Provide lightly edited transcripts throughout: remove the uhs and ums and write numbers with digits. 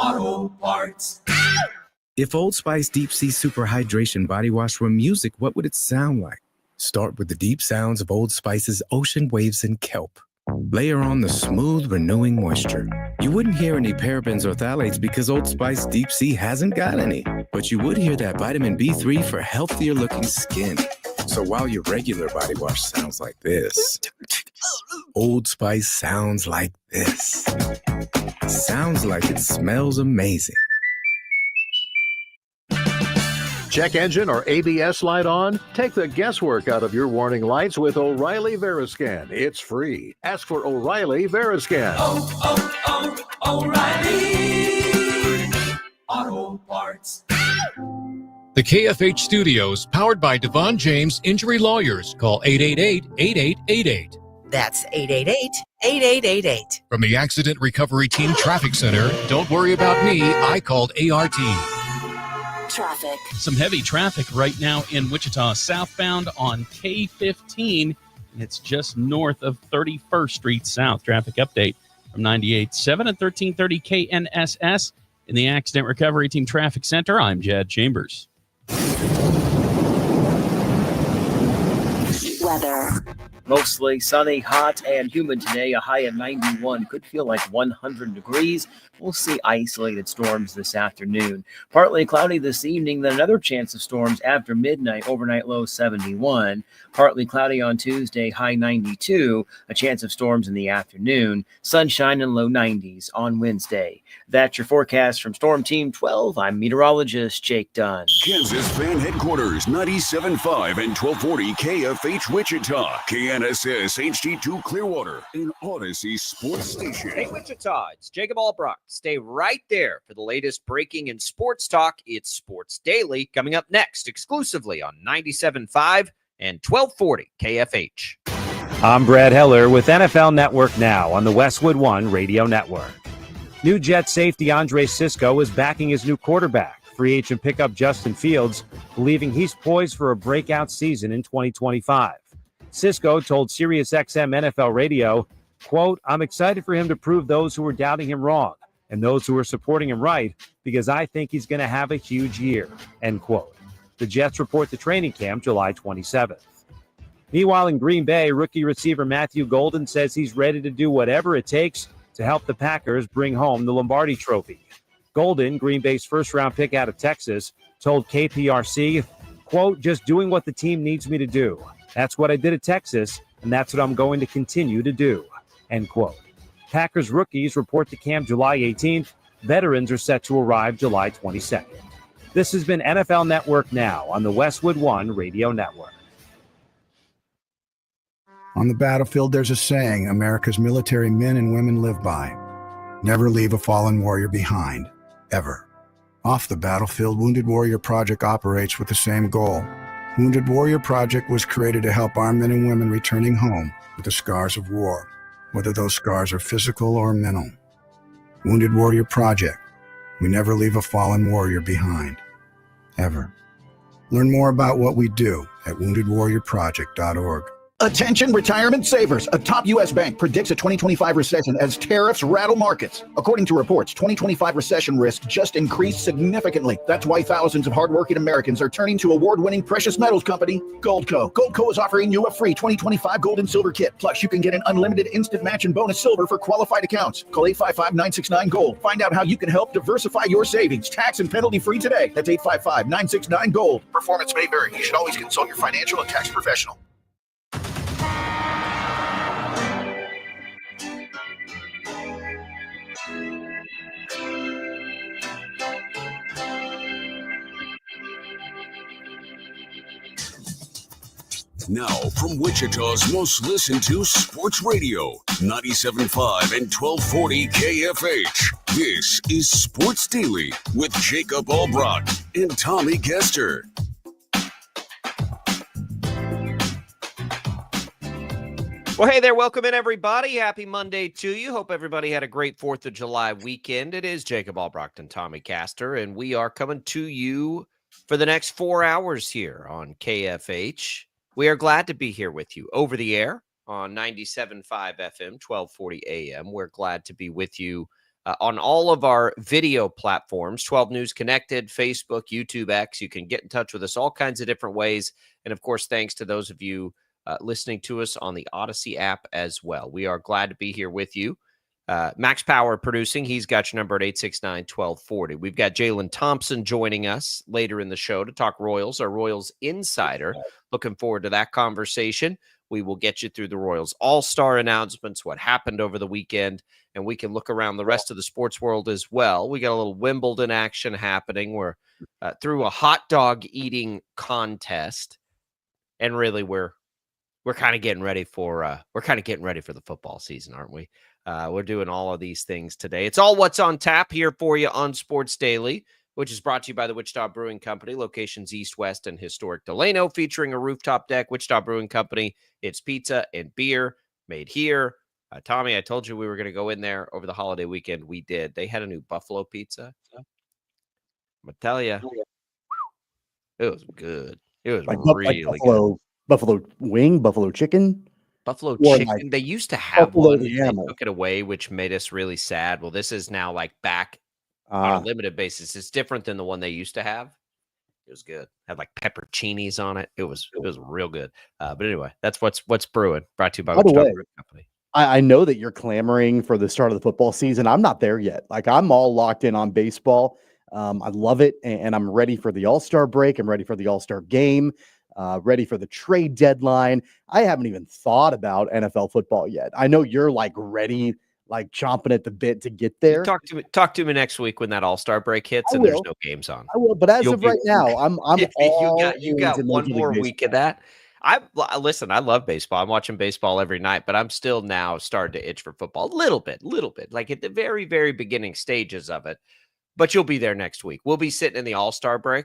Auto Parts. If Old Spice Deep Sea Super Hydration Body Wash were music, what would it sound like? Start with the deep sounds of Old Spice's ocean waves and kelp. Layer on the smooth, renewing moisture. You wouldn't hear any parabens or phthalates because Old Spice Deep Sea hasn't got any. But you would hear that vitamin B3 for healthier looking skin. So while your regular body wash sounds like this, Old Spice sounds like this. Sounds like it smells amazing. Check engine or ABS light on? Take the guesswork out of your warning lights with O'Reilly Veriscan. It's free. Ask for O'Reilly Veriscan. O'Reilly Auto Parts. The KFH Studios, powered by Devon James Injury Lawyers. Call 888-8888. That's 888-8888. From the Accident Recovery Team Traffic Center, don't worry about me, I called ART. Traffic. Some heavy traffic right now in Wichita southbound on K15. It's just north of 31st Street South. Traffic update from 98.7 and 1330 KNSS. In the Accident Recovery Team Traffic Center, I'm Jed Chambers. Weather. Mostly sunny, hot, and humid today. A high of 91. Could feel like 100 degrees. We'll see isolated storms this afternoon. Partly cloudy this evening, then another chance of storms after midnight. Overnight low 71. Partly cloudy on Tuesday, high 92. A chance of storms in the afternoon. Sunshine and low 90s on Wednesday. That's your forecast from Storm Team 12. I'm meteorologist Jake Dunn. Kansas Fan Headquarters, 97.5 and 1240 KFH Wichita, KNSS HD2 Clearwater, and Odyssey Sports Station. Hey Wichita, it's Jacob Albrock. Stay right there for the latest breaking in sports talk. It's Sports Daily coming up next exclusively on 97.5 and 1240 KFH. I'm Brad Heller with NFL Network Now on the Westwood One Radio Network. New Jet safety Andre Sisco is backing his new quarterback, free agent pickup Justin Fields, believing he's poised for a breakout season in 2025. Sisco told SiriusXM NFL Radio, quote, "I'm excited for him to prove those who were doubting him wrong and those who are supporting him right, because I think he's going to have a huge year," end quote. The Jets report to training camp July 27th. Meanwhile, in Green Bay, rookie receiver Matthew Golden says he's ready to do whatever it takes to help the Packers bring home the Lombardi Trophy. Golden, Green Bay's first-round pick out of Texas, told KPRC, quote, "Just doing what the team needs me to do. That's what I did at Texas, and that's what I'm going to continue to do," end quote. Packers rookies report to camp July 18th. Veterans are set to arrive July 22nd. This has been NFL Network Now on the Westwood One Radio Network. On the battlefield, there's a saying America's military men and women live by. Never leave a fallen warrior behind, ever. Off the battlefield, Wounded Warrior Project operates with the same goal. Wounded Warrior Project was created to help our men and women returning home with the scars of war, whether those scars are physical or mental. Wounded Warrior Project. We never leave a fallen warrior behind, ever. Learn more about what we do at woundedwarriorproject.org. Attention retirement savers. A top U.S. bank predicts a 2025 recession as tariffs rattle markets. According to reports, 2025 recession risk just increased significantly. That's why thousands of hardworking Americans are turning to award-winning precious metals company, Goldco. Goldco is offering you a free 2025 gold and silver kit. Plus, you can get an unlimited instant match and bonus silver for qualified accounts. Call 855-969-GOLD. Find out how you can help diversify your savings. Tax and penalty-free today. That's 855-969-GOLD. Performance may vary. You should always consult your financial and tax professional. Now, from Wichita's most listened to sports radio, 97.5 and 1240 KFH. This is Sports Daily with Jacob Albrock and Tommy Kester. Well, hey there. Welcome in, everybody. Happy Monday to you. Hope everybody had a great 4th of July weekend. It is Jacob Albrock and Tommy Castor, and we are coming to you for the next 4 hours here on KFH. We are glad to be here with you over the air on 97.5 FM, 1240 AM. We're glad to be with you on all of our video platforms, 12 News Connected, Facebook, YouTube, X. You can get in touch with us all kinds of different ways. And of course, thanks to those of you listening to us on the Odyssey app as well. We are glad to be here with you. Max Power producing. He's got your number at 869-1240. We've got Jaylon Thompson joining us later in the show to talk Royals, our Royals Insider. Looking forward to that conversation. We will get you through the Royals All-Star announcements, what happened over the weekend, and we can look around the rest of the sports world as well. We got a little Wimbledon action happening. We're through a hot dog eating contest, and really we're kind of getting ready for the football season, aren't we? We're doing all of these things today. It's all what's on tap here for you on Sports Daily, which is brought to you by the Wichita Brewing Company, locations east, west, and historic Delano, featuring a rooftop deck. Wichita Brewing Company, it's pizza and beer made here. Tommy, I told you we were going to go in there over the holiday weekend. We did. They had a new buffalo pizza. I'm going to tell you, it was good. It was really good. Buffalo wing, buffalo chicken. Buffalo Or chicken. like They used to have buffalo one. the They animal. took it away, which made us really sad. Well, this is now like back on a limited basis. It's different than the one they used to have. It was good. Had like pepperoncinis on it. It was real good. But anyway, that's what's brewing. Brought to you by By the Wichita way, Brewing Company. I know that you're clamoring for the start of the football season. I'm not there yet. Like, I'm all locked in on baseball. I love it, and I'm ready for the All-Star break. I'm ready for the All-Star game. Ready for the trade deadline. I haven't even thought about NFL football yet. I know you're like ready, like chomping at the bit to get there. Talk to me next week when that All-Star break hits and there's no games on. I will, but as of right now, I'm all you got into one Major League more Baseball. week of that. Listen, I love baseball. I'm watching baseball every night, but I'm still now starting to itch for football a little bit, like at the very, very beginning stages of it. But you'll be there next week. We'll be sitting in the All-Star break,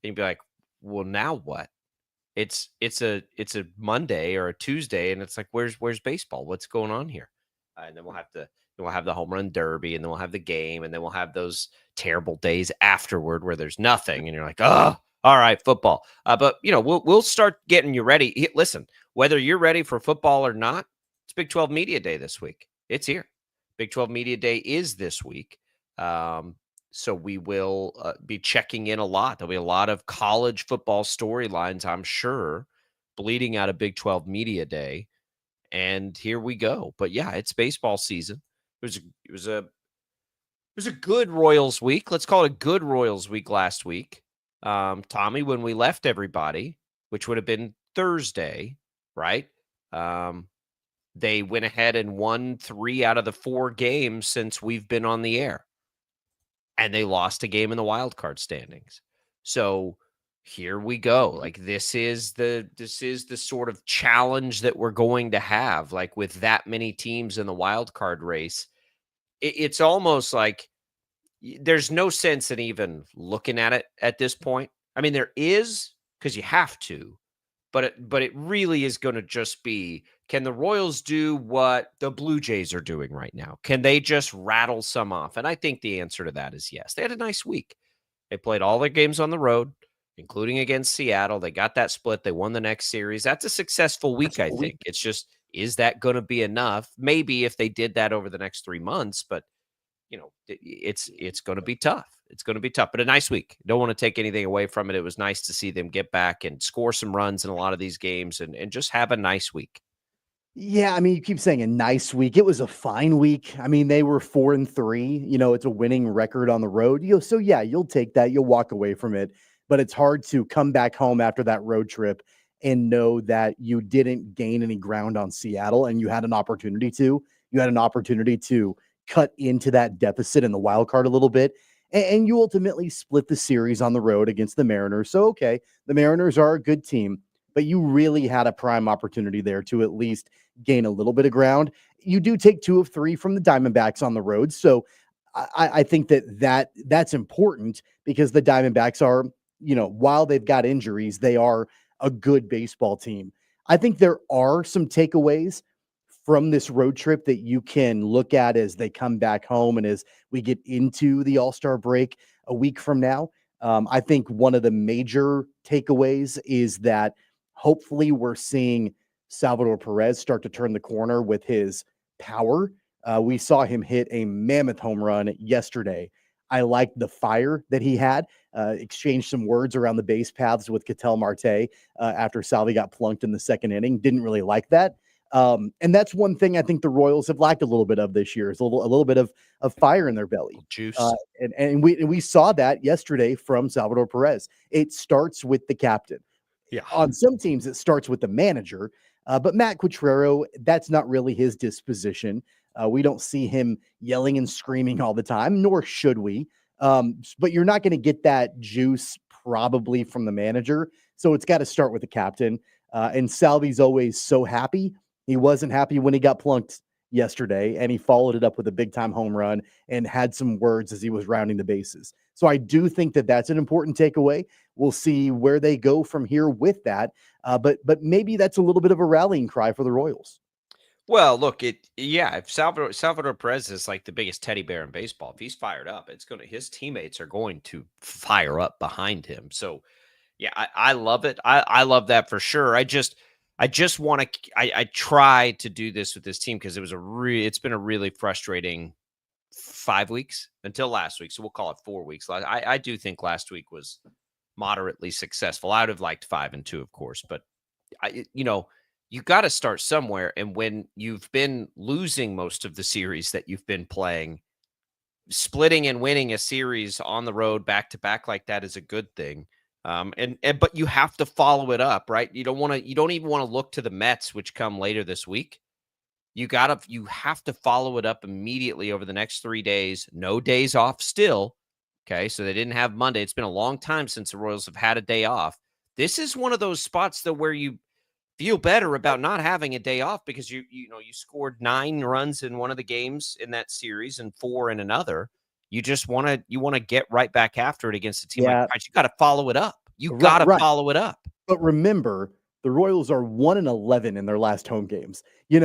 and you'll be like, well, now what? It's a Monday or a Tuesday, and it's like, where's baseball? What's going on here? And then we'll have the home run derby, and then we'll have the game, and then we'll have those terrible days afterward where there's nothing, and you're like, oh, all right, football. But we'll start getting you ready. Listen, whether you're ready for football or not, it's Big 12 Media Day this week. It's here. Big 12 Media Day is this week. So we will be checking in a lot. There'll be a lot of college football storylines, I'm sure, bleeding out of Big 12 Media Day. And here we go. But yeah, it's baseball season. It was a good Royals week. Let's call it a good Royals week last week. Tommy, when we left everybody, which would have been Thursday, right? They went ahead and won 3 out of the 4 games since we've been on the air. And they lost a game in the wild card standings. So here we go. Like, this is the sort of challenge that we're going to have. Like, with that many teams in the wild card race, it's almost like there's no sense in even looking at it at this point. I mean, there is, because you have to, but it really is going to just be, can the Royals do what the Blue Jays are doing right now? Can they just rattle some off? And I think the answer to that is yes. They had a nice week. They played all their games on the road, including against Seattle. They got that split. They won the next series. That's a successful week, I think. It's just, is that going to be enough? Maybe if they did that over the next 3 months, but it's going to be tough. It's going to be tough, but a nice week. Don't want to take anything away from it. It was nice to see them get back and score some runs in a lot of these games and just have a nice week. Yeah, I mean, you keep saying a nice week. It was a fine week. I mean, they were 4-3. It's a winning record on the road. So yeah, you'll take that. You'll walk away from it. But it's hard to come back home after that road trip and know that you didn't gain any ground on Seattle, and you had an opportunity to. You had an opportunity to cut into that deficit in the wild card a little bit. And you ultimately split the series on the road against the Mariners. So, okay, the Mariners are a good team, but you really had a prime opportunity there to at least gain a little bit of ground. You do take 2 of 3 from the Diamondbacks on the road. So I think that's important, because the Diamondbacks are, while they've got injuries, they are a good baseball team. I think there are some takeaways from this road trip that you can look at as they come back home and as we get into the All-Star break a week from now. I think one of the major takeaways is that hopefully we're seeing Salvador Perez start to turn the corner with his power. We saw him hit a mammoth home run yesterday. I liked the fire that he had, exchanged some words around the base paths with Ketel Marte after Salvi got plunked in the second inning. Didn't really like that. And that's one thing I think the Royals have lacked a little bit of this year is a little bit of fire in their belly. Juice. And we saw that yesterday from Salvador Perez. It starts with the captain. Yeah. On some teams, it starts with the manager. But Matt Quatrero, that's not really his disposition. We don't see him yelling and screaming all the time, nor should we. But you're not going to get that juice probably from the manager. So it's got to start with the captain. And Salvi's always so happy. He wasn't happy when he got plunked yesterday, and he followed it up with a big-time home run and had some words as he was rounding the bases. So I do think that that's an important takeaway. We'll see where they go from here with that. But maybe that's a little bit of a rallying cry for the Royals. Well, look, if Salvador Perez is like the biggest teddy bear in baseball, if he's fired up, his teammates are going to fire up behind him. So yeah, I love it. I love that for sure. I just want to, I try to do this with this team because it's been a really frustrating 5 weeks until last week. So we'll call it 4 weeks. I do think last week was moderately successful. I would have liked 5-2, of course, but you got to start somewhere. And when you've been losing most of the series that you've been playing, splitting and winning a series on the road back to back like that is a good thing. But you have to follow it up, right? You don't even want to look to the Mets, which come later this week. You have to follow it up immediately over the next 3 days. No days off still. Okay. So they didn't have Monday. It's been a long time since the Royals have had a day off. This is one of those spots though, where you feel better about not having a day off because you scored 9 runs in one of the games in that series and 4 in another. You just want to get right back after it against a team like Price. You got to follow it up. You got to follow it up. But remember, the Royals are 1-11 in their last home games.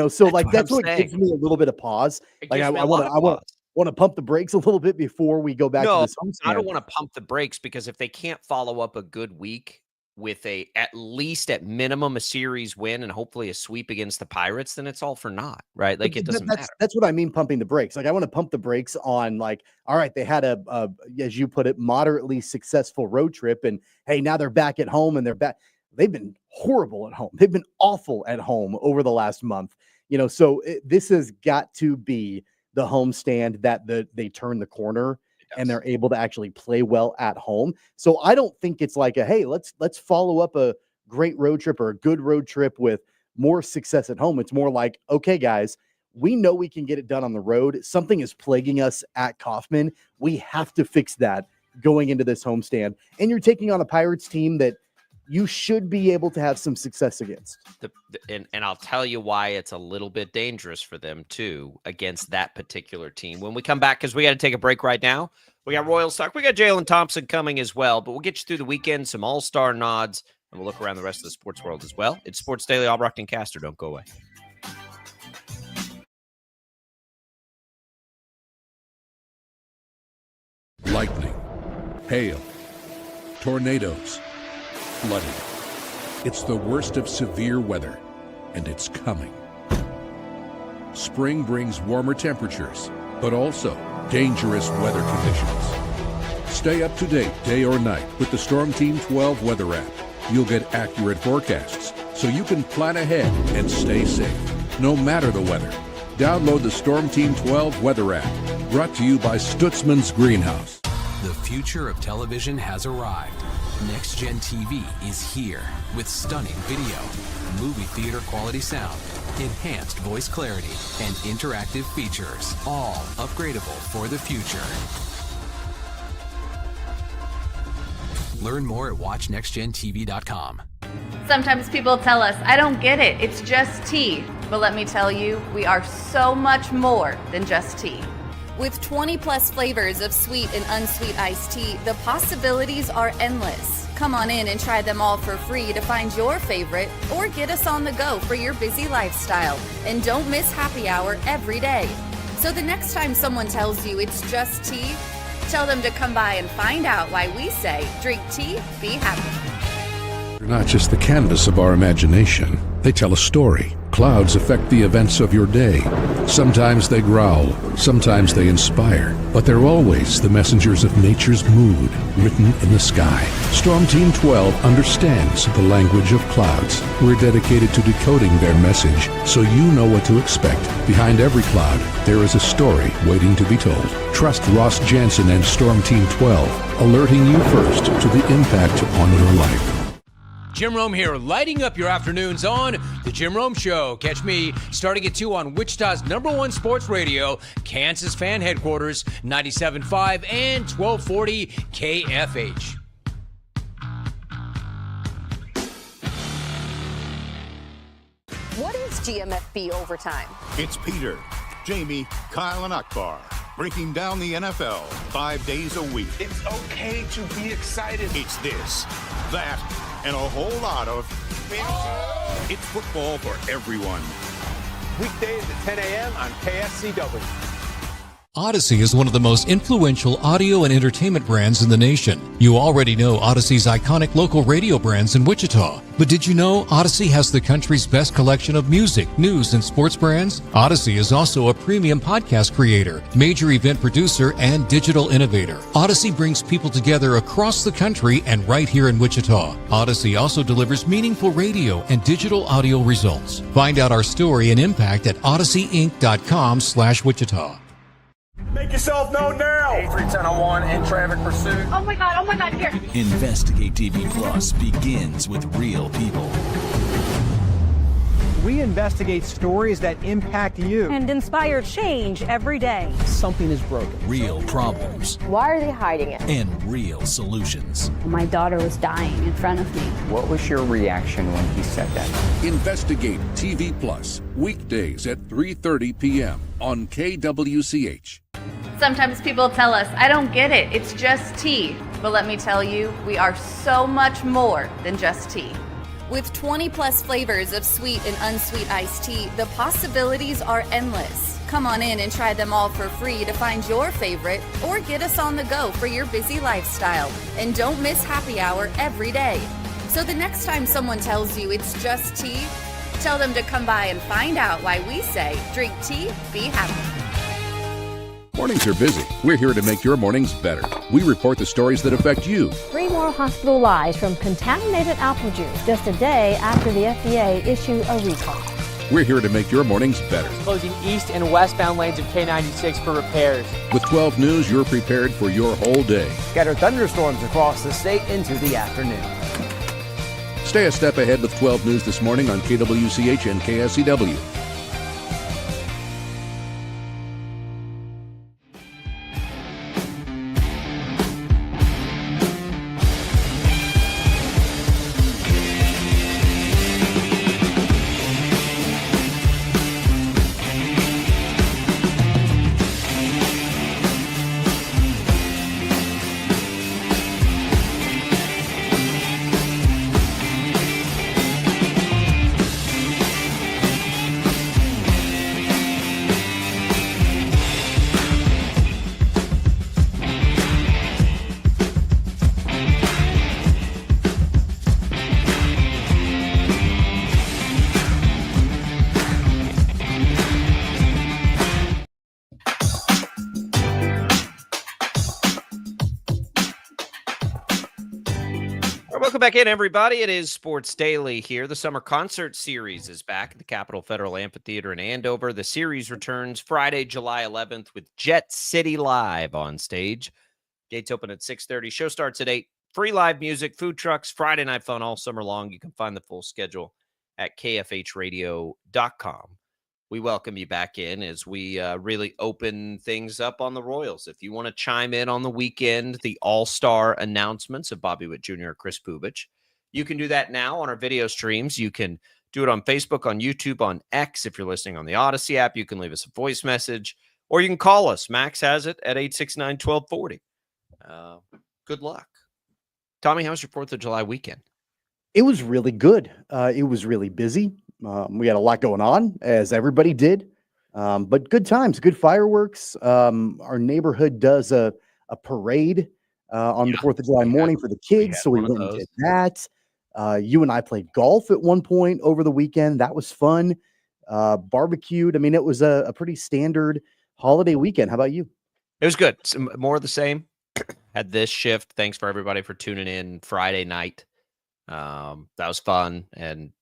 So that's what gives me a little bit of pause. Like I want to pump the brakes a little bit before we go back to this homestand. I don't want to pump the brakes because if they can't follow up a good week with at least at minimum a series win and hopefully a sweep against the Pirates, then it's all for naught, right? Like it doesn't matter. That's what I mean, pumping the brakes. Like I want to pump the brakes on all right, they had a as you put it, moderately successful road trip, and hey, now they're back at home and they're back. They've been horrible at home. They've been awful at home over the last month. So this has got to be the homestand that they turn the corner and they're able to actually play well at home. So I don't think it's like hey, let's follow up a great road trip or a good road trip with more success at home. It's more like, okay, guys, we know we can get it done on the road. Something is plaguing us at Kauffman. We have to fix that going into this homestand. And you're taking on a Pirates team that you should be able to have some success against. And I'll tell you why it's a little bit dangerous for them too against that particular team. When we come back, because we got to take a break right now. We got Royals talk. We got Jaylon Thompson coming as well, but we'll get you through the weekend, some all-star nods, and we'll look around the rest of the sports world as well. It's Sports Daily, Albrecht and Caster. Don't go away. Lightning, hail, tornadoes, flooding. It's the worst of severe weather, and it's coming. Spring brings warmer temperatures, but also dangerous weather conditions. Stay up to date day or night with the Storm Team 12 weather app. You'll get accurate forecasts, so you can plan ahead and stay safe, no matter the weather. Download the Storm Team 12 weather app, brought to you by Stutzman's Greenhouse. The future of television has arrived. Next Gen TV is here with stunning video, movie theater quality sound, enhanced voice clarity, and interactive features, all upgradable for the future. Learn more at watchnextgentv.com. Sometimes people tell us, I don't get it, it's just tea. But let me tell you, we are so much more than just tea. With 20 plus flavors of sweet and unsweet iced tea, the possibilities are endless. Come on in and try them all for free to find your favorite or get us on the go for your busy lifestyle. And don't miss happy hour every day. So the next time someone tells you it's just tea, tell them to come by and find out why we say drink tea, be happy. They're not just the canvas of our imagination. They tell a story, clouds affect the events of your day. Sometimes they growl, sometimes they inspire, but they're always the messengers of nature's mood written in the sky. Storm Team 12 understands the language of clouds. We're dedicated to decoding their message so you know what to expect. Behind every cloud, there is a story waiting to be told. Trust Ross Jansen and Storm Team 12, alerting you first to the impact on your life. Jim Rome here, lighting up your afternoons on The Jim Rome Show. Catch me starting at 2 on Wichita's #1 sports radio, Kansas Fan Headquarters, 97.5 and 1240 KFH. What is GMFB Overtime? It's Peter, Jamie, Kyle, and Akbar breaking down the NFL 5 days a week. It's okay to be excited. It's this, that, and a whole lot of fantasy. It's football for everyone. Weekdays at 10 a.m. on KSCW. Odyssey is one of the most influential audio and entertainment brands in the nation. You already know Odyssey's iconic local radio brands in Wichita. But did you know Odyssey has the country's best collection of music, news, and sports brands? Odyssey is also a premium podcast creator, major event producer, and digital innovator. Odyssey brings people together across the country and right here in Wichita. Odyssey also delivers meaningful radio and digital audio results. Find out our story and impact at odysseyinc.com/Wichita. Make yourself known now. 831001 in traffic pursuit. Oh my God, here. Investigate TV Plus begins with real people. We investigate stories that impact you and inspire change every day. Something is broken. Real problems. Why are they hiding it? And real solutions. My daughter was dying in front of me. What was your reaction when he said that? Investigate TV Plus, weekdays at 3:30 p.m. on KWCH. Sometimes people tell us, I don't get it, it's just tea. But let me tell you, we are so much more than just tea. With 20 plus flavors of sweet and unsweet iced tea, the possibilities are endless. Come on in and try them all for free to find your favorite or get us on the go for your busy lifestyle. And don't miss happy hour every day. So the next time someone tells you it's just tea, tell them to come by and find out why we say drink tea, be happy. Mornings are busy. We're here to make your mornings better. We report the stories that affect you. 3 more hospital lies from contaminated apple juice just a day after the FDA issued a recall. We're here to make your mornings better. Closing east and westbound lanes of K96 for repairs. With 12 News, you're prepared for your whole day. Scattered thunderstorms across the state into the afternoon. Stay a step ahead with 12 News this morning on KWCH and KSCW. Welcome back in, everybody. It is Sports Daily here. The Summer Concert Series is back at the Capitol Federal Amphitheater in Andover. The series returns Friday, July 11th with Jet City Live on stage. Gates open at 6:30. Show starts at 8. Free live music, food trucks, Friday night fun all summer long. You can find the full schedule at kfhradio.com. We welcome you back in as we really open things up on the Royals. If you want to chime in on the weekend, the all-star announcements of Bobby Witt Jr. or Chris Bubich, you can do that now on our video streams. You can do it on Facebook, on YouTube, on X. If you're listening on the Odyssey app, you can leave us a voice message, or you can call us. Max has it at 869-1240. Good luck. Tommy, how's your 4th of July weekend? It was really good. It was really busy. We had a lot going on, as everybody did, but good times, good fireworks. Our neighborhood does a parade on the 4th of July morning for the kids, so we went and did that. You and I played golf at one point over the weekend. That was fun. barbecued. I mean, it was a pretty standard holiday weekend. How about you? It was good. Some more of the same. Had this shift. Thanks for everybody for tuning in Friday night. That was fun. And,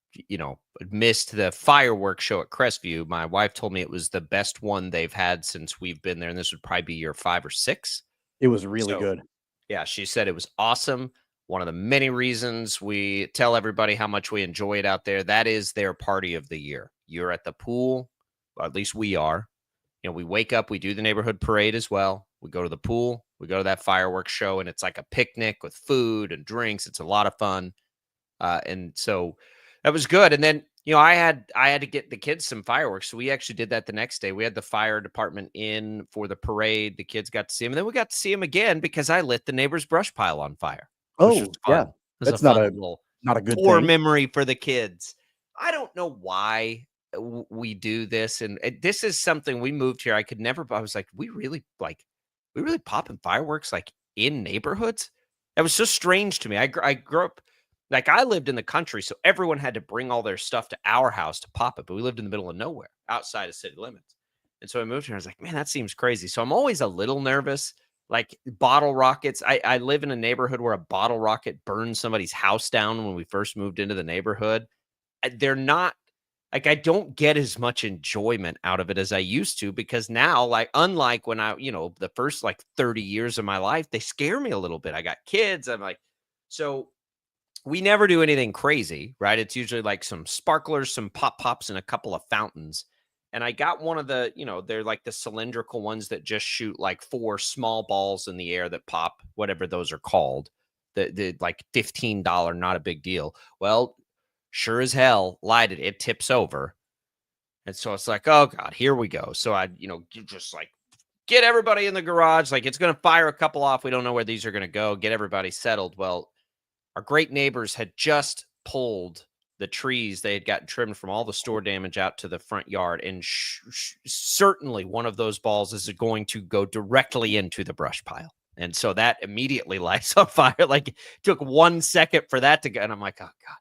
missed the fireworks show at Crestview. My wife told me it was the best one they've had since we've been there. And this would probably be year 5 or 6. It was really good. Yeah, she said it was awesome. One of the many reasons we tell everybody how much we enjoy it out there. That is their party of the year. You're at the pool, or at least we are. We wake up, we do the neighborhood parade as well. We go to the pool, we go to that fireworks show, and it's like a picnic with food and drinks. It's a lot of fun. And so that was good. And then, I had to get the kids some fireworks. So we actually did that the next day. We had the fire department in for the parade. The kids got to see them. And then we got to see them again because I lit the neighbor's brush pile on fire. Oh, yeah. That's not a good core thing. memory for the kids. I don't know why we do this. And this is something we moved here. I was like, we really popping fireworks like in neighborhoods. That was so strange to me. I grew up, like I lived in the country, so everyone had to bring all their stuff to our house to pop it. But we lived in the middle of nowhere outside of city limits. And so I moved here. I was like, man, that seems crazy. So I'm always a little nervous. Like bottle rockets. I live in a neighborhood where a bottle rocket burned somebody's house down when we first moved into the neighborhood. They're not like, I don't get as much enjoyment out of it as I used to, because now, like, unlike when I, the first like 30 years of my life, they scare me a little bit. I got kids. I'm like, so we never do anything crazy, right? It's usually like some sparklers, some pops, and a couple of fountains. And I got one of the, they're like the cylindrical ones that just shoot like 4 small balls in the air that pop, whatever those are called. The like $15, not a big deal. Well, sure as hell, lighted it, tips over. And so it's like, oh God, here we go. So I, just like get everybody in the garage. Like, it's going to fire a couple off. We don't know where these are going to go. Get everybody settled. Well, our great neighbors had just pulled the trees. They had gotten trimmed from all the store damage out to the front yard. And certainly one of those balls is going to go directly into the brush pile. And so that immediately lights on fire. Like, it took 1 second for that to go. And I'm like, oh God.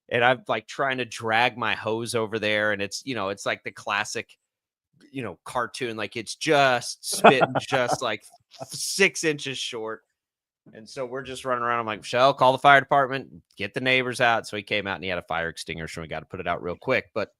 And I'm like trying to drag my hose over there. And it's, it's like the classic, cartoon. Like, it's just spitting just like 6 inches short. And so we're just running around. I'm like, Michelle, call the fire department, get the neighbors out. So he came out and he had a fire extinguisher, and we got to put it out real quick. But,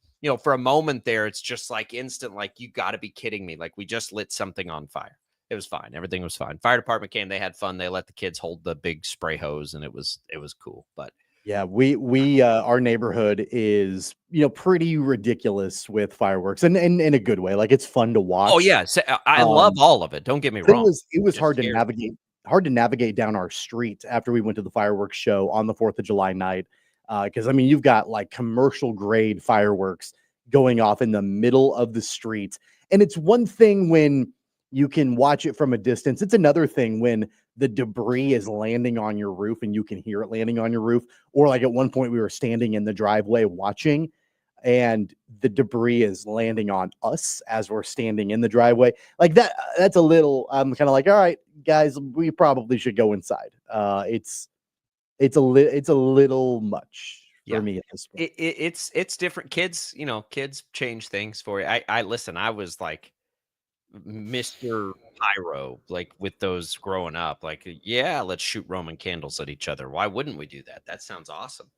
for a moment there, it's just like instant, like, you got to be kidding me. Like, we just lit something on fire. It was fine. Everything was fine. Fire department came. They had fun. They let the kids hold the big spray hose, and it was cool. But yeah, we our neighborhood is, pretty ridiculous with fireworks, and in a good way. Like, it's fun to watch. Oh yeah, I love all of it. Don't get me wrong. It was hard to navigate. Hard to navigate down our street after we went to the fireworks show on the 4th of July night. Because, you've got like commercial grade fireworks going off in the middle of the street. And it's one thing when you can watch it from a distance. It's another thing when the debris is landing on your roof and you can hear it landing on your roof. Or like at one point we were standing in the driveway watching, and the debris is landing on us as we're standing in the driveway. Like that's a little, I'm kind of like, all right, guys, we probably should go inside. It's a little much for me at this point. It's different. Kids, kids change things for you. I listen, I was like Mr. Pyro, like with those growing up, like, yeah, let's shoot Roman candles at each other. Why wouldn't we do that? That sounds awesome.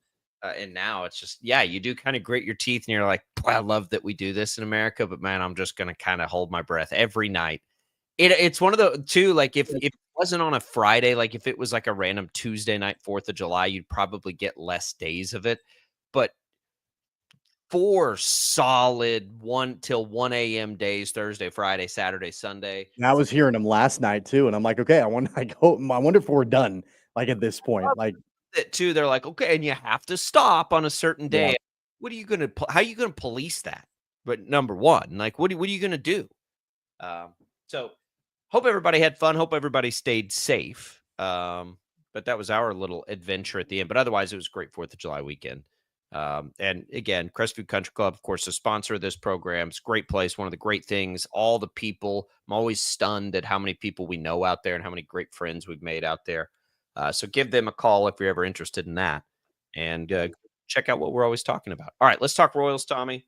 And now it's just, yeah, you do kind of grit your teeth and you're like, I love that we do this in America, but man, I'm just going to kind of hold my breath every night. It's one of the two, like if it wasn't on a Friday, like if it was like a random Tuesday night, 4th of July, you'd probably get less days of it. But 4 solid 1 till 1 a.m. days, Thursday, Friday, Saturday, Sunday. And I was hearing them last night too. And I'm like, okay, I wonder if we're done. Like at this point, like, it too, they're like, okay, and you have to stop on a certain day. Yeah. What are you gonna? How are you gonna police that? But number one, like, what are you gonna do? So, hope everybody had fun. Hope everybody stayed safe. But that was our little adventure at the end. But otherwise, it was a great 4th of July weekend. And again, Crestview Country Club, of course, the sponsor of this program. It's a great place. One of the great things. All the people. I'm always stunned at how many people we know out there and how many great friends we've made out there. So give them a call if you're ever interested in that, and check out what we're always talking about. All right, let's talk Royals, Tommy.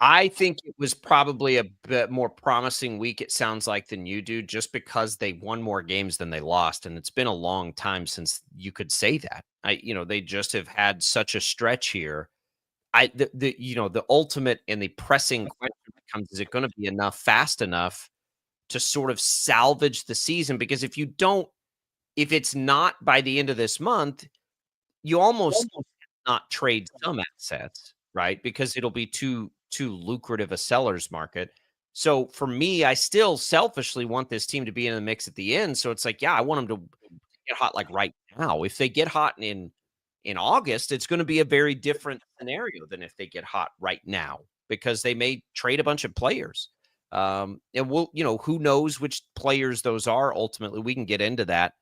I think it was probably a bit more promising week, it sounds like, than you do, just because they won more games than they lost. And it's been a long time since you could say that. They just have had such a stretch here. The ultimate and the pressing question becomes, is it going to be enough fast enough to sort of salvage the season? Because if it's not by the end of this month, you almost not trade some assets, right? Because it'll be too lucrative a seller's market. So for me, I still selfishly want this team to be in the mix at the end. So it's like, yeah, I want them to get hot like right now. If they get hot in August, it's going to be a very different scenario than if they get hot right now, because they may trade a bunch of players. And who knows which players those are ultimately. We can get into that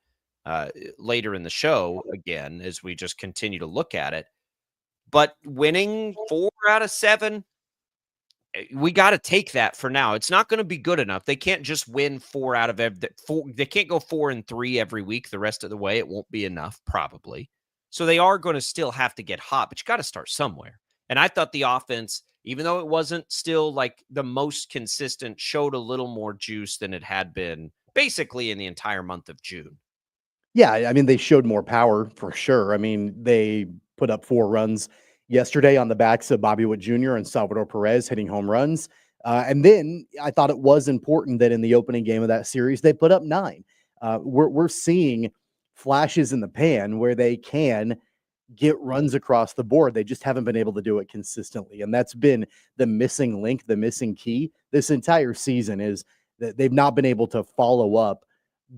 later in the show again as we just continue to look at it. But winning 4 out of 7, we got to take that for now. It's not going to be good enough. They can't just win 4 out of every 4. They can't go 4-3 every week the rest of the way. It won't be enough, probably. So they are going to still have to get hot, but you got to start somewhere. And I thought the offense, even though it wasn't still like the most consistent, showed a little more juice than it had been basically in the entire month of June. Yeah, I mean, they showed more power for sure. I mean, they put up 4 runs yesterday on the backs of Bobby Witt Jr. and Salvador Perez hitting home runs. And then I thought it was important that in the opening game of that series, they put up 9. We're seeing flashes in the pan where they can get runs across the board. They just haven't been able to do it consistently. And that's been the missing link, the missing key this entire season, is that they've not been able to follow up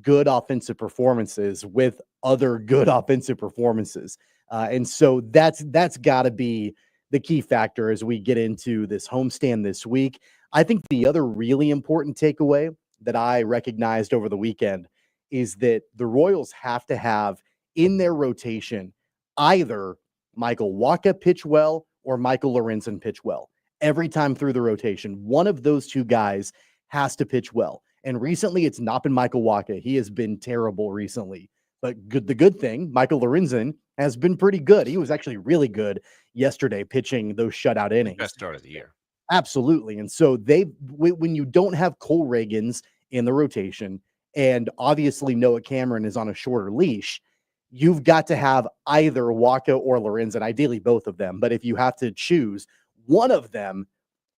good offensive performances with other good offensive performances. And so that's got to be the key factor as we get into this homestand this week. I think the other really important takeaway that I recognized over the weekend is that the Royals have to have in their rotation either Michael Wacha pitch well or Michael Lorenzen pitch well every time through the rotation. One of those two guys has to pitch well. And recently, it's not been Michael Wacha. He has been terrible recently. But the good thing, Michael Lorenzen has been pretty good. He was actually really good yesterday pitching those shutout innings. Best start of the year. Absolutely. And so when you don't have Cole Reagans in the rotation, and obviously Noah Cameron is on a shorter leash, you've got to have either Wacha or Lorenzen, ideally both of them. But if you have to choose one of them,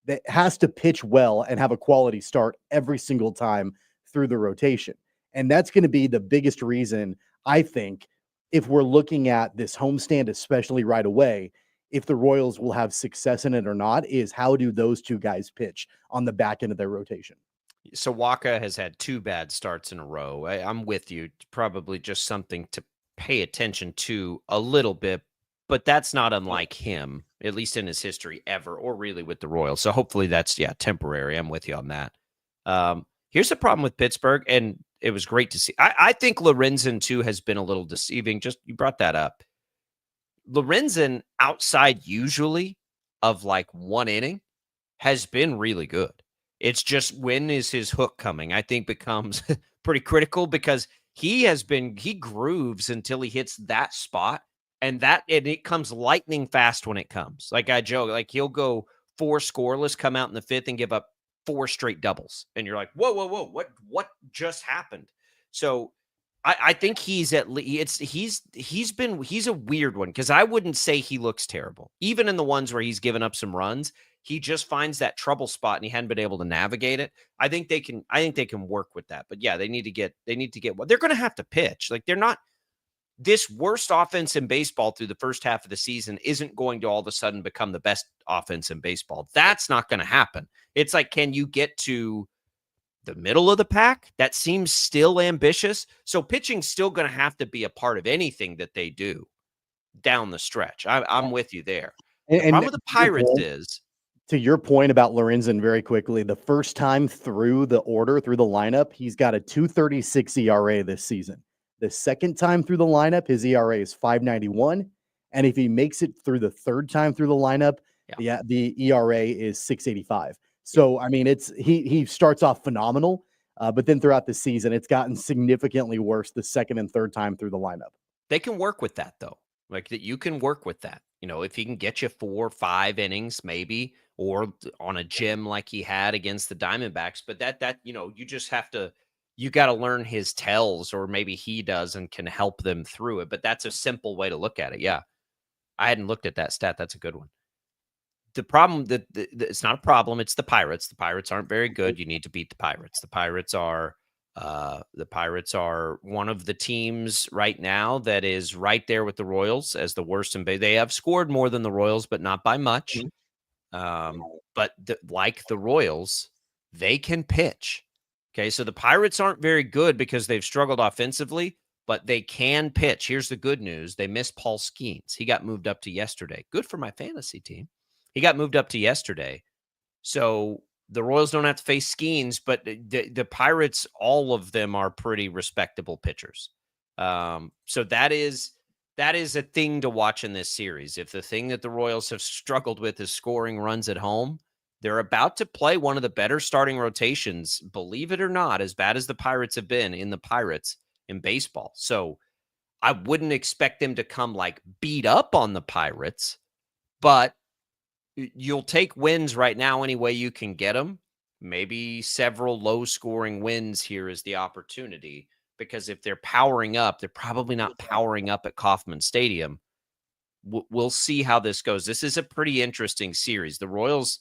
that has to pitch well and have a quality start every single time through the rotation. And that's going to be the biggest reason, I think, if we're looking at this homestand, especially right away, if the Royals will have success in it or not, is how do those two guys pitch on the back end of their rotation? So Wacha has had 2 bad starts in a row. I'm with you. Probably just something to pay attention to a little bit, but that's not unlike him, at least in his history ever, or really with the Royals. So hopefully that's, temporary. I'm with you on that. Here's the problem with Pittsburgh, and it was great to see. I think Lorenzen, too, has been a little deceiving. Just you brought that up. Lorenzen, outside usually of like 1 inning, has been really good. It's just when is his hook coming, I think becomes pretty critical, because he grooves until he hits that spot. And it comes lightning fast when it comes. Like I joke, like he'll go 4 scoreless, come out in the 5th and give up 4 straight doubles. And you're like, whoa, what just happened? So I think he's a weird one, because I wouldn't say he looks terrible. Even in the ones where he's given up some runs, he just finds that trouble spot and he hadn't been able to navigate it. I think they can work with that. But yeah, they need to get they're going to have to pitch. Like they're not. This worst offense in baseball through the first half of the season isn't going to all of a sudden become the best offense in baseball. That's not going to happen. It's like, can you get to the middle of the pack? That seems still ambitious. So pitching's still going to have to be a part of anything that they do down the stretch. I'm with you there. The problem with the Pirates is, to your point about Lorenzen, very quickly, the first time through the lineup, he's got a 2.36 ERA this season. The second time through the lineup, his ERA is 5.91. And if he makes it through the third time through the lineup, the ERA is 6.85. So, I mean, he starts off phenomenal, but then throughout the season, it's gotten significantly worse the second and third time through the lineup. They can work with that, though. Like that, you can work with that. if he can get you 4 or 5 innings, maybe, or on a gem like he had against the Diamondbacks. But you just have to, you got to learn his tells, or maybe he does and can help them through it. But that's a simple way to look at it. Yeah. I hadn't looked at that stat. That's a good one. The problem that it's not a problem. It's the Pirates. The Pirates aren't very good. You need to beat the Pirates. The Pirates are one of the teams right now that is right there with the Royals as the worst in base. They have scored more than the Royals, but not by much. But like the Royals, they can pitch. Okay, so the Pirates aren't very good because they've struggled offensively, but they can pitch. Here's the good news. They missed Paul Skeens. He got moved up to yesterday. Good for my fantasy team. He got moved up to yesterday. So the Royals don't have to face Skeens, but the Pirates, all of them are pretty respectable pitchers. So that is a thing to watch in this series. If the thing that the Royals have struggled with is scoring runs at home, they're about to play one of the better starting rotations, believe it or not, as bad as the Pirates have been in baseball. So I wouldn't expect them to come like beat up on the Pirates, but you'll take wins right now any way you can get them. Maybe several low-scoring wins here is the opportunity, because if they're powering up, they're probably not powering up at Kauffman Stadium. We'll see how this goes. This is a pretty interesting series. The Royals,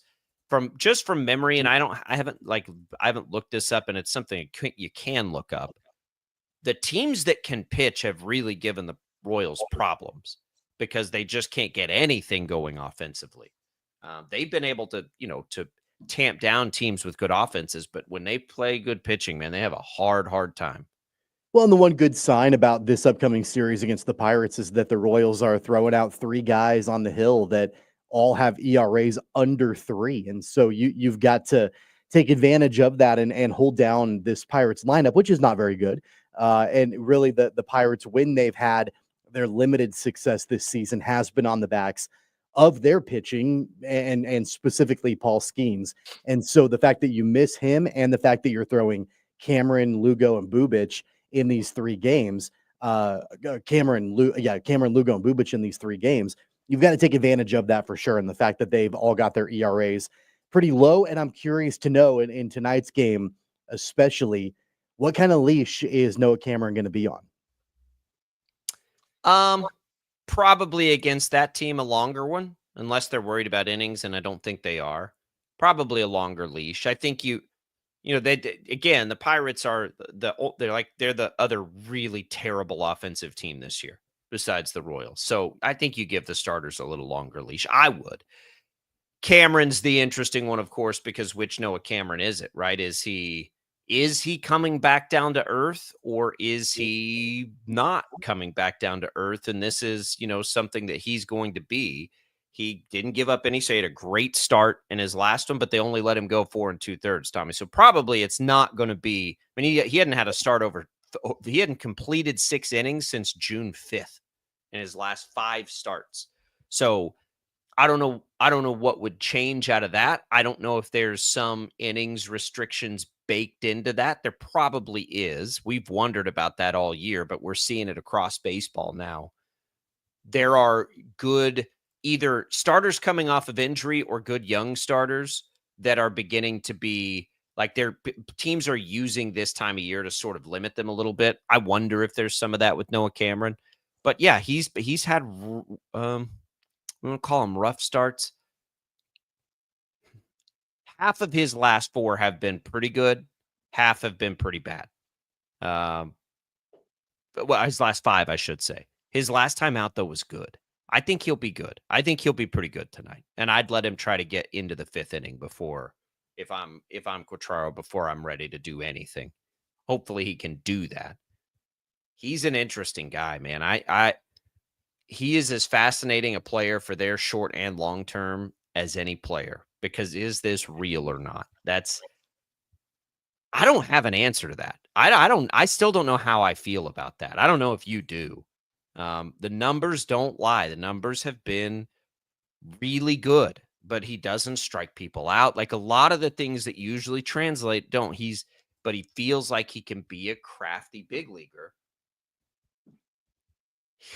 from memory, and I haven't looked this up, and it's something you can look up. The teams that can pitch have really given the Royals problems because they just can't get anything going offensively. They've been able to tamp down teams with good offenses, but when they play good pitching, man, they have a hard time. Well, and the one good sign about this upcoming series against the Pirates is that the Royals are throwing out 3 guys on the hill that all have ERAs under 3. And so you've got to take advantage of that and hold down this Pirates lineup, which is not very good. And really the Pirates, when they've had their limited success this season, has been on the backs of their pitching and specifically Paul Skeens. And so the fact that you miss him and the fact that you're throwing Cameron, Lugo, and Bubic in these 3 games, Cameron, Lugo, and Bubic in these 3 games, you've got to take advantage of that for sure. And the fact that they've all got their ERAs pretty low. And I'm curious to know in tonight's game, especially, what kind of leash is Noah Cameron going to be on? Probably against that team, a longer one, unless they're worried about innings, and I don't think they are. Probably a longer leash. I think the Pirates are they're the other really terrible offensive team this year besides the Royals. So I think you give the starters a little longer leash. I would. Cameron's the interesting one, of course, because which Noah Cameron is it, right? Is he coming back down to earth, or is he not coming back down to earth? And this is, something that he's going to be. He didn't give up any. So he had a great start in his last one, but they only let him go 4 2/3, Tommy. So probably it's not going to be. I mean, he hadn't had a start he hadn't completed 6 innings since June 5th in his last 5 starts. So I don't know what would change out of that. I don't know if there's some innings restrictions baked into that. There probably is. We've wondered about that all year, but we're seeing it across baseball now. There are good either starters coming off of injury or good young starters that are beginning to be like their teams are using this time of year to sort of limit them a little bit. I wonder if there's some of that with Noah Cameron. But yeah, he's had I'm going to call them rough starts. Half of his last 4 have been pretty good. Half have been pretty bad. Well, his last 5, I should say. His last time out, though, was good. I think he'll be good. I think he'll be pretty good tonight. And I'd let him try to get into the 5th inning before, if I'm Quatraro, before I'm ready to do anything. Hopefully he can do that. He's an interesting guy, man. He is as fascinating a player for their short and long term as any player, because is this real or not? I don't have an answer to that. I still don't know how I feel about that. I don't know if you do. The numbers don't lie. The numbers have been really good, but he doesn't strike people out. Like a lot of the things that usually translate don't. But he feels like he can be a crafty big leaguer.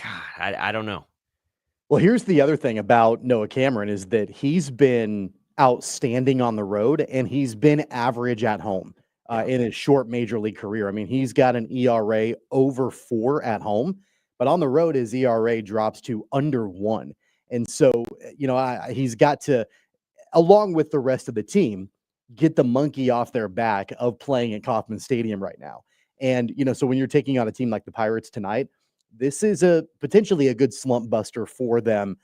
God, I don't know. Well, here's the other thing about Noah Cameron is that he's been outstanding on the road and he's been average at home in his short major league career. I mean, he's got an ERA over 4 at home, but on the road, his ERA drops to under 1. And so, he's got to, along with the rest of the team, get the monkey off their back of playing at Kauffman Stadium right now. And, so when you're taking on a team like the Pirates tonight, this is potentially a good slump buster for them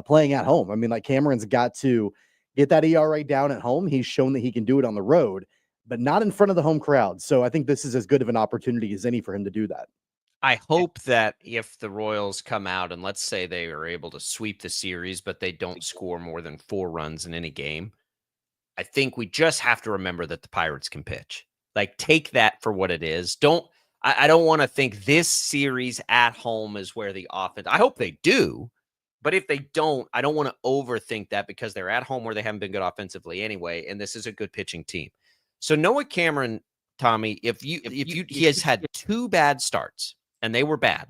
playing at home. I mean, like Cameron's got to get that ERA down at home. He's shown that he can do it on the road, but not in front of the home crowd. So I think this is as good of an opportunity as any for him to do that. I hope that if the Royals come out and let's say they are able to sweep the series, but they don't score more than 4 runs in any game, I think we just have to remember that the Pirates can pitch. Like, take that for what it is. I don't want to think this series at home is where the offense. I hope they do, but if they don't, I don't want to overthink that because they're at home where they haven't been good offensively anyway, and this is a good pitching team. So Noah Cameron, Tommy, he has had 2 bad starts, and they were bad.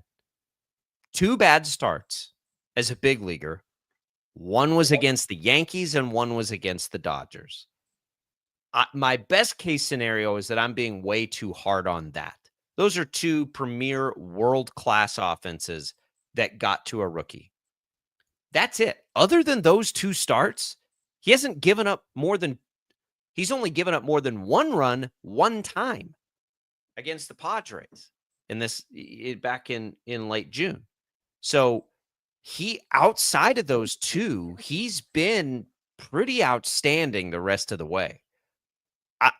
2 bad starts as a big leaguer. One was against the Yankees, and one was against the Dodgers. My best case scenario is that I'm being way too hard on that. Those are 2 premier world-class offenses that got to a rookie. That's it. Other than those 2 starts, he's only given up more than 1 run 1 time against the Padres back in late June. So outside of those 2, he's been pretty outstanding the rest of the way.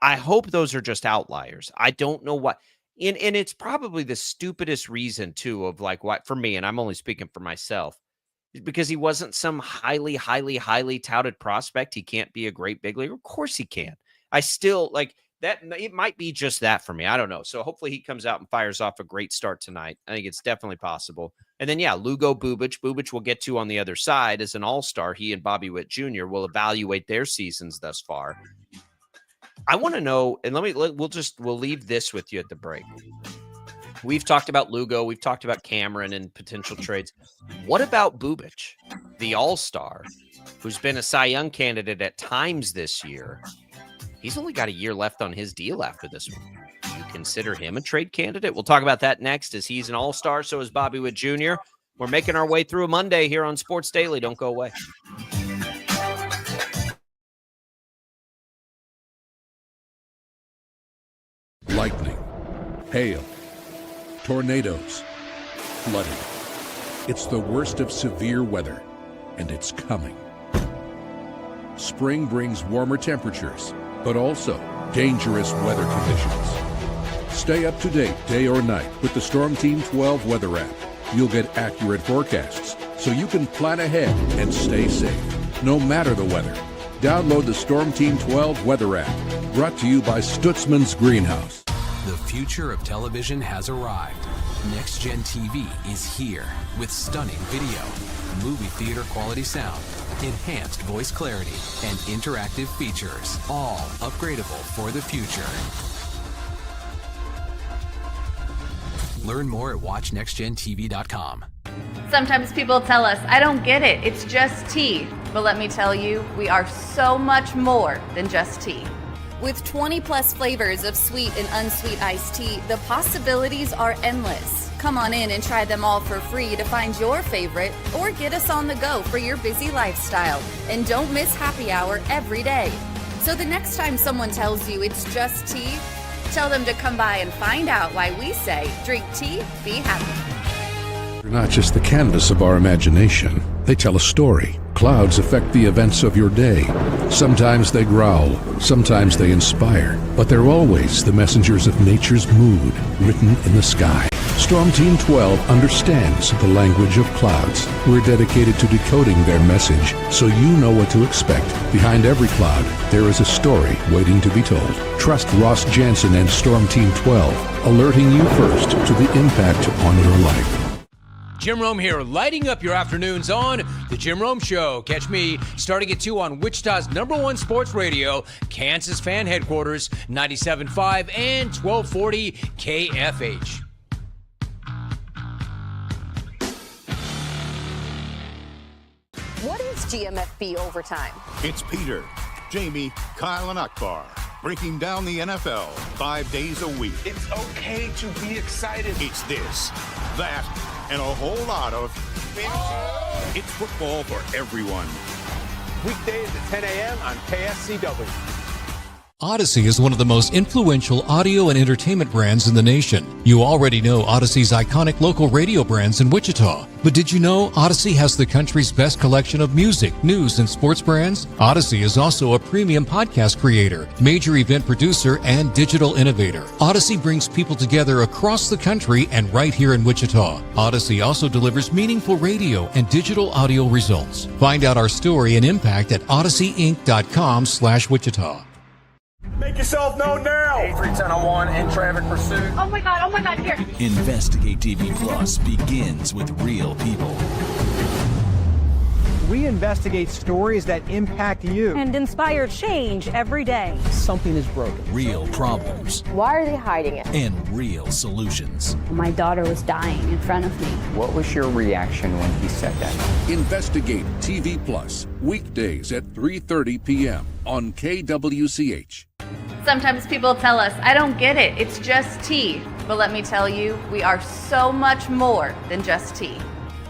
I hope those are just outliers. I don't know what. And it's probably the stupidest reason, too, of like what for me, and I'm only speaking for myself, is because he wasn't some highly, highly, highly touted prospect. He can't be a great big leaguer. Of course he can. I still like that. It might be just that for me. I don't know. So hopefully he comes out and fires off a great start tonight. I think it's definitely possible. And then, Lugo Bubic. Bubic we'll get to on the other side as an all-star. He and Bobby Witt Jr. will evaluate their seasons thus far. I want to know, and we'll leave this with you at the break. We've talked about Lugo, we've talked about Cameron and potential trades. What about Bubic, the all-star, who's been a Cy Young candidate at times this year? He's only got a year left on his deal after this one. Do you consider him a trade candidate? We'll talk about that next, as he's an all-star, so is Bobby Witt Jr. We're making our way through a Monday here on Sports Daily. Don't go away. Lightning, hail, tornadoes, flooding. It's the worst of severe weather, and it's coming. Spring brings warmer temperatures, but also dangerous weather conditions. Stay up to date day or night with the Storm Team 12 weather app. You'll get accurate forecasts, so you can plan ahead and stay safe, no matter the weather. Download the Storm Team 12 weather app, brought to you by Stutzman's Greenhouse. The future of television has arrived. Next Gen TV is here with stunning video, movie theater quality sound, enhanced voice clarity, and interactive features, all upgradable for the future. Learn more at watchnextgentv.com. Sometimes people tell us, I don't get it, it's just tea. But let me tell you, we are so much more than just tea. With 20 plus flavors of sweet and unsweet iced tea, the possibilities are endless. Come on in and try them all for free to find your favorite or get us on the go for your busy lifestyle. And don't miss happy hour every day. So the next time someone tells you it's just tea, tell them to come by and find out why we say drink tea, be happy. They're not just the canvas of our imagination. They tell a story. Clouds affect the events of your day. Sometimes they growl, sometimes they inspire, but they're always the messengers of nature's mood written in the sky. Storm Team 12 understands the language of clouds. We're dedicated to decoding their message so you know what to expect. Behind every cloud, there is a story waiting to be told. Trust Ross Jansen and Storm Team 12, alerting you first to the impact on your life. Jim Rome here, lighting up your afternoons on The Jim Rome Show. Catch me starting at 2 on Wichita's #1 sports radio, Kansas Fan Headquarters, 97.5 and 1240 KFH. GMFB Overtime? It's Peter, Jamie, Kyle, and Akbar breaking down the NFL 5 days a week. It's okay to be excited. It's this, that, and a whole lot of It's football for everyone. Weekdays at 10 a.m. on KSCW. Odyssey is one of the most influential audio and entertainment brands in the nation. You already know Odyssey's iconic local radio brands in Wichita. But did you know Odyssey has the country's best collection of music, news, and sports brands? Odyssey is also a premium podcast creator, major event producer, and digital innovator. Odyssey brings people together across the country and right here in Wichita. Odyssey also delivers meaningful radio and digital audio results. Find out our story and impact at odysseyinc.com/Wichita. Make yourself known now. 83101 in traffic pursuit. Oh my God, here. Investigate TV Plus begins with real people. We investigate stories that impact you. And inspire change every day. Something is broken. Real problems. Why are they hiding it? And real solutions. My daughter was dying in front of me. What was your reaction when he said that? Investigate TV Plus, weekdays at 3:30 p.m. on KWCH. Sometimes people tell us, I don't get it, it's just tea. But let me tell you, we are so much more than just tea.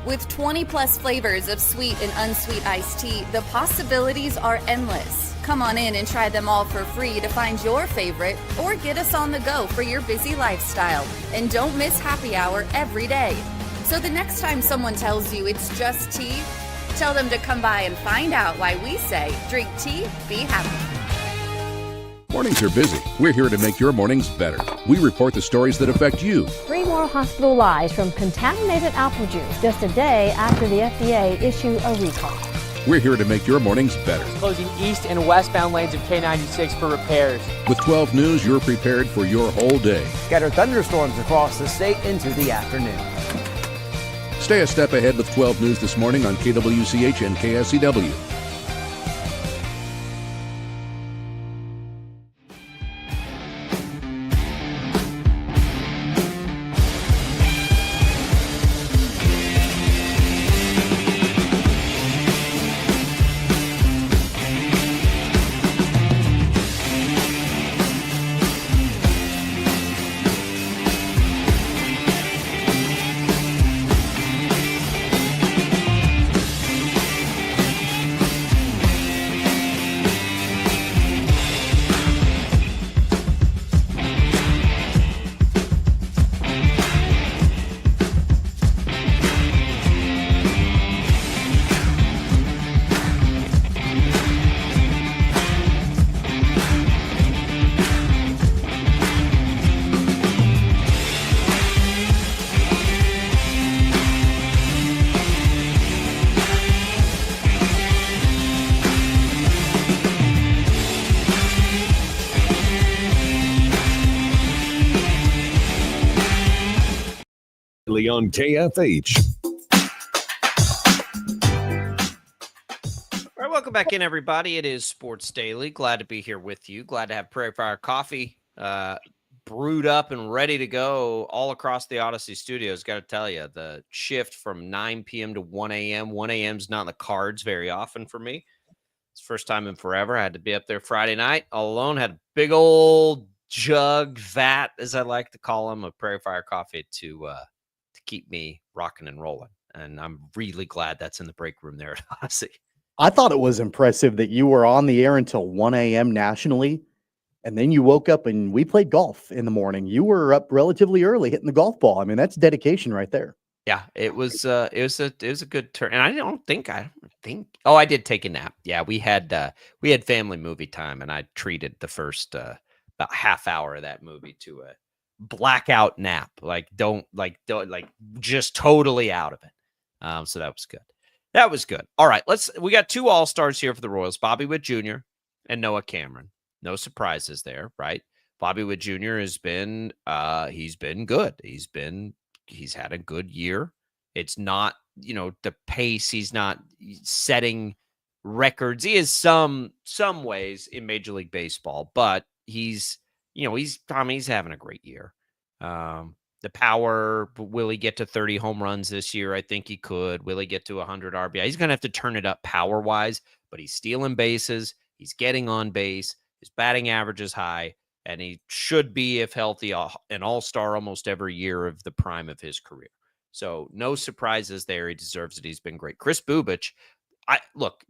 With 20 plus flavors of sweet and unsweet iced tea, the possibilities are endless. Come on in and try them all for free to find your favorite or get us on the go for your busy lifestyle. And don't miss happy hour every day. So the next time someone tells you it's just tea, tell them to come by and find out why we say, drink tea, be happy. Mornings are busy. We're here to make your mornings better. We report the stories that affect you. 3 more hospitalized from contaminated apple juice just a day after the FDA issued a recall. We're here to make your mornings better. Closing east and westbound lanes of K96 for repairs. With 12 News, you're prepared for your whole day. Scattered thunderstorms across the state into the afternoon. Stay a step ahead with 12 News this morning on KWCH and KSCW. On KFH. All right, welcome back in, everybody. It is Sports Daily. Glad to be here with you. Glad to have Prairie Fire Coffee brewed up and ready to go all across the Odyssey studios. Got to tell you, the shift from 9 p.m. to 1 a.m. 1 a.m. is not in the cards very often for me. It's the first time in forever. I had to be up there Friday night all alone. Had a big old jug, vat, as I like to call them, of Prairie Fire Coffee to keep me rocking and rolling. And I'm really glad that's in the break room there at Odyssey. I thought it was impressive that you were on the air until 1 a.m. nationally, and then you woke up and we played golf in the morning. You were up relatively early hitting the golf ball. I mean, that's dedication right there. Yeah, it was a good turn. And I don't think oh, I did take a nap. Yeah, we had family movie time, and I treated the first about half hour of that movie to a blackout nap. Don't just totally out of it. So that was good. That was good. All right, we got 2 all-stars here for the Royals, Bobby Witt Jr. and Noah Cameron. No surprises there, right? Bobby Witt Jr. has been he's been good. He's had a good year. It's not, the pace. He's not setting records. He is some ways in Major League Baseball, but he's having a great year. The power, will he get to 30 home runs this year? I think he could. Will he get to 100 RBI? He's going to have to turn it up power-wise, but he's stealing bases. He's getting on base. His batting average is high, and he should be, if healthy, an all-star almost every year of the prime of his career. So no surprises there. He deserves it. He's been great. Kris Bubic, look,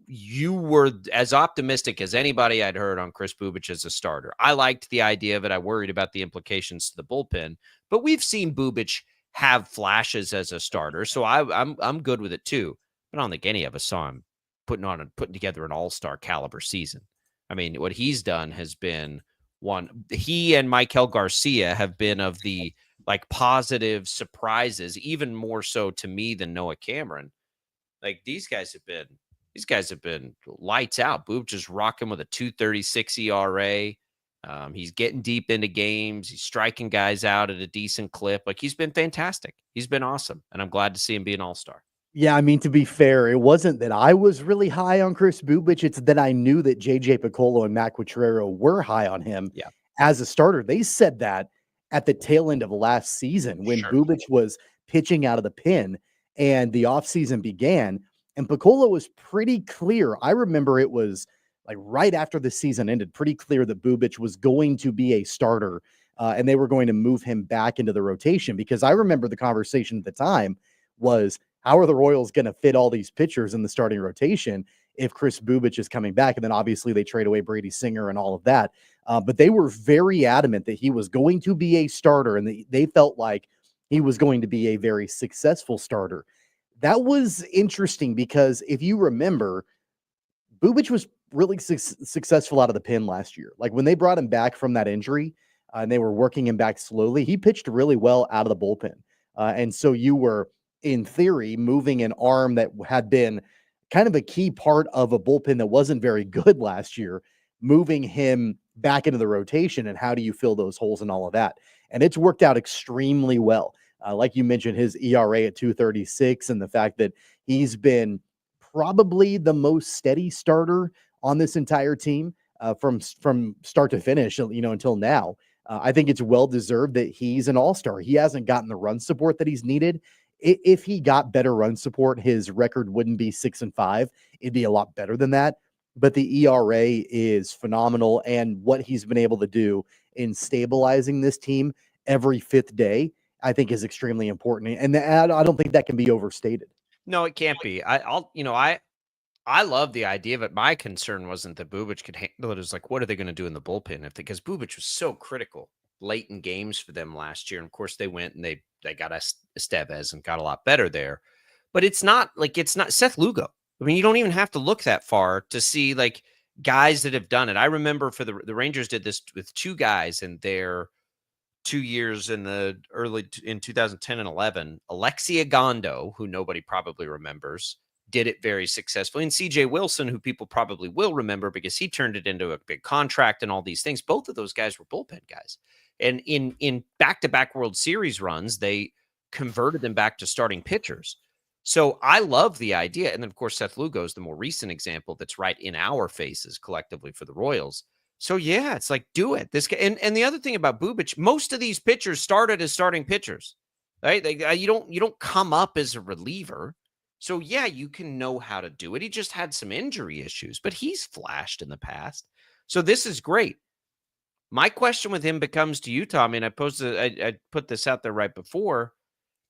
you were as optimistic as anybody I'd heard on Kris Bubic as a starter. I liked the idea of it. I worried about the implications to the bullpen, but we've seen Bubic have flashes as a starter, so I'm good with it too. But I don't think any of us saw him putting together an all-star caliber season. I mean, what he's done has been one. He and Maikel Garcia have been of the positive surprises, even more so to me than Noah Cameron. These guys have been lights out. Boop just rocking with a 2.36 ERA. He's getting deep into games. He's striking guys out at a decent clip. He's been fantastic. He's been awesome, and I'm glad to see him be an all-star. Yeah, I mean, to be fair, it wasn't that I was really high on Kris Bubic. It's that I knew that J.J. Picollo and Matt Quatrero were high on him as a starter. They said that at the tail end of last season when Bubic was pitching out of the pen and the offseason began. And Picollo was pretty clear. I remember it was right after the season ended, pretty clear that Bubic was going to be a starter and they were going to move him back into the rotation, because I remember the conversation at the time was, how are the Royals going to fit all these pitchers in the starting rotation if Kris Bubic is coming back? And then obviously they trade away Brady Singer and all of that. But they were very adamant that he was going to be a starter, and they felt like he was going to be a very successful starter. That was interesting because if you remember, Bubic was really successful out of the pen last year. When they brought him back from that injury and they were working him back slowly, he pitched really well out of the bullpen. And so you were, in theory, moving an arm that had been kind of a key part of a bullpen that wasn't very good last year, moving him back into the rotation. And how do you fill those holes and all of that? And it's worked out extremely well. Like you mentioned, his ERA at 2.36 and the fact that he's been probably the most steady starter on this entire team from start to finish, until now. I think it's well-deserved that he's an all-star. He hasn't gotten the run support that he's needed. If he got better run support, his record wouldn't be 6-5. It'd be a lot better than that. But the ERA is phenomenal, and what he's been able to do in stabilizing this team every fifth day, I think, is extremely important. And I don't think that can be overstated. No, it can't be. I love the idea of it. My concern wasn't that Bubic could handle it. It was what are they going to do in the bullpen? Because Bubic was so critical late in games for them last year. And of course they went and they got Estevez and got a lot better there. But it's not Seth Lugo. I mean, you don't even have to look that far to see guys that have done it. I remember for the Rangers did this with two guys in their 2 years in 2010 and 11. Alexi Agondo, who nobody probably remembers, did it very successfully. And CJ Wilson, who people probably will remember because he turned it into a big contract and all these things. Both of those guys were bullpen guys. And in back-to-back World Series runs, they converted them back to starting pitchers. So I love the idea. And then, of course, Seth Lugo is the more recent example that's right in our faces collectively for the Royals. So, yeah, it's do it. This guy, and the other thing about Bubic, most of these pitchers started as starting pitchers, right? You don't come up as a reliever. So, yeah, you can know how to do it. He just had some injury issues, but he's flashed in the past. So this is great. My question with him becomes to you, Tommy, and I put this out there right before.